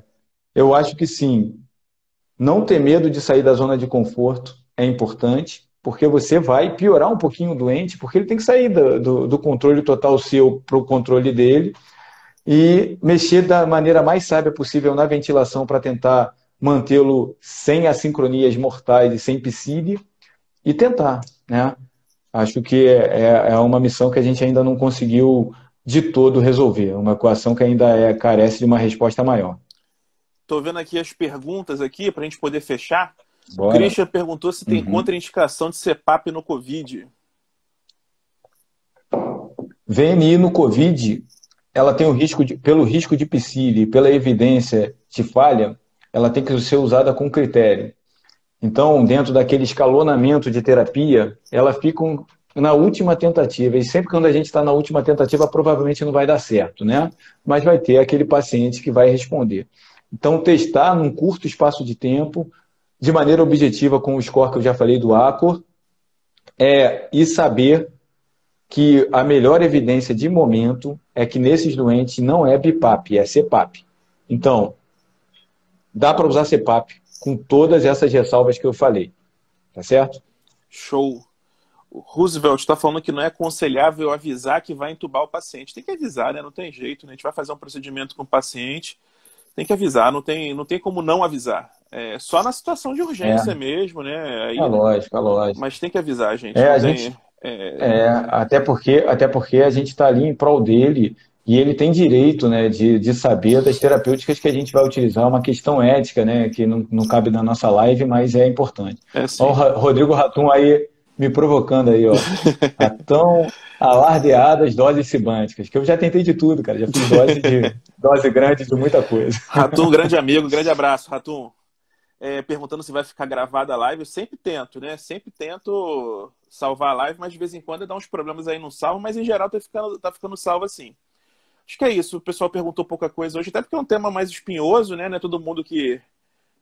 eu acho que sim. Não ter medo de sair da zona de conforto é importante, porque você vai piorar um pouquinho o doente, porque ele tem que sair do controle total seu para o controle dele e mexer da maneira mais sábia possível na ventilação para tentar mantê-lo sem assincronias mortais e sem psídia e tentar, né? Acho que é uma missão que a gente ainda não conseguiu de todo resolver, uma equação que ainda carece de uma resposta maior. Tô vendo aqui as perguntas aqui para a gente poder fechar. O Bora. Christian perguntou se tem Uhum. contraindicação de CPAP no Covid. VNI no COVID, ela tem o risco pelo risco de PSILI, pela evidência de falha, ela tem que ser usada com critério. Então, dentro daquele escalonamento de terapia, ela fica na última tentativa. E sempre quando a gente está na última tentativa, provavelmente não vai dar certo, né? Mas vai ter aquele paciente que vai responder. Então, testar num curto espaço de tempo, de maneira objetiva, com o score que eu já falei do ACOR, e saber que a melhor evidência de momento é que nesses doentes não é BIPAP, é CPAP. Então, dá para usar CPAP com todas essas ressalvas que eu falei, tá certo? Show. O Roosevelt está falando que não é aconselhável avisar que vai entubar o paciente. Tem que avisar, né? Não tem jeito, né? A gente vai fazer um procedimento com o paciente, tem que avisar, não tem como não avisar. É só na situação de urgência É, mesmo, né? é Aí, né? lógico, é lógico. Mas tem que avisar, gente. É, Não a tem. gente, até porque a gente está ali em prol dele e ele tem direito, né, de saber das terapêuticas que a gente vai utilizar, é uma questão ética, né, que não cabe na nossa live, mas é importante. É Ó, o sim. Rodrigo Ratum aí me provocando aí, ó. A tão alardeadas doses cibânticas, que eu já tentei de tudo, cara, já fiz dose grande de muita coisa. Ratum, grande amigo, grande abraço, Ratum. Perguntando se vai ficar gravada a live, eu sempre tento, né? Sempre tento salvar a live, mas de vez em quando dá uns problemas aí no salvo, mas em geral tá ficando salvo assim. Acho que é isso. O pessoal perguntou pouca coisa hoje, até porque é um tema mais espinhoso, né? Não é todo mundo que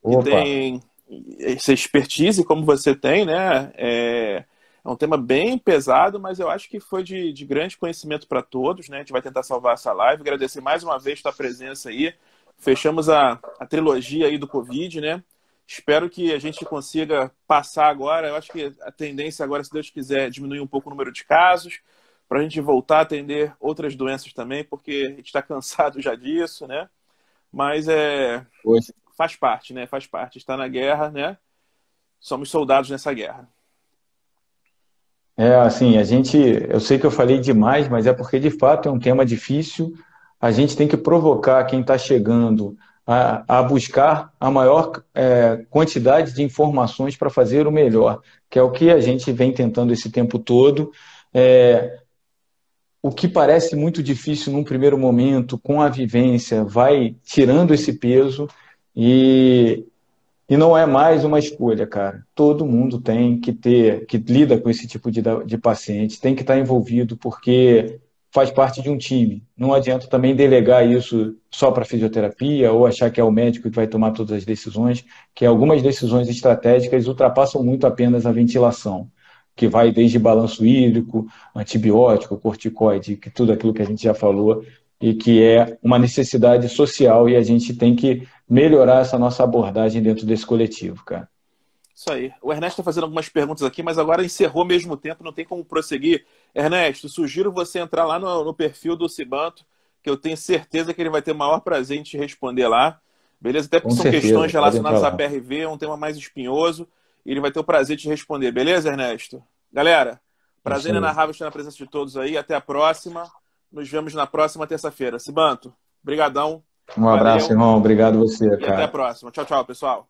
Opa, tem essa expertise como você tem, né? É um tema bem pesado, mas eu acho que foi de grande conhecimento para todos, né? A gente vai tentar salvar essa live. Agradecer mais uma vez a tua presença aí. Fechamos a trilogia aí do Covid, né? Espero que a gente consiga passar agora. Eu acho que a tendência agora, se Deus quiser, é diminuir um pouco o número de casos, para a gente voltar a atender outras doenças também, porque a gente está cansado já disso, né? Mas poxa. faz parte, né? Faz parte. Está na guerra, né? Somos soldados nessa guerra. Assim, eu sei que eu falei demais, mas é porque de fato é um tema difícil. A gente tem que provocar quem está chegando a buscar a maior quantidade de informações para fazer o melhor, que é o que a gente vem tentando esse tempo todo. É, o que parece muito difícil num primeiro momento, com a vivência, vai tirando esse peso e não é mais uma escolha, cara. Todo mundo tem que que lida com esse tipo de paciente, tem que estar envolvido, porque faz parte de um time. Não adianta também delegar isso só para fisioterapia ou achar que é o médico que vai tomar todas as decisões, que algumas decisões estratégicas ultrapassam muito apenas a ventilação, que vai desde balanço hídrico, antibiótico, corticoide, que tudo aquilo que a gente já falou, e que é uma necessidade social e a gente tem que melhorar essa nossa abordagem dentro desse coletivo, cara. Isso aí. O Ernesto está fazendo algumas perguntas aqui, mas agora encerrou ao mesmo tempo, não tem como prosseguir. Ernesto, sugiro você entrar lá no perfil do Cibanto, que eu tenho certeza que ele vai ter o maior prazer em te responder lá. Beleza? Até porque Com são certeza, questões pode entrar relacionadas à lá. PRV, é um tema mais espinhoso, e ele vai ter o prazer de te responder. Beleza, Ernesto? Galera, Isso prazer aí. inenarrável estar na presença de todos aí. Até a próxima. Nos vemos na próxima terça-feira. Cibanto, brigadão. Um abraço, Valeu irmão. Obrigado você, e até a cara. próxima. Tchau, tchau, pessoal.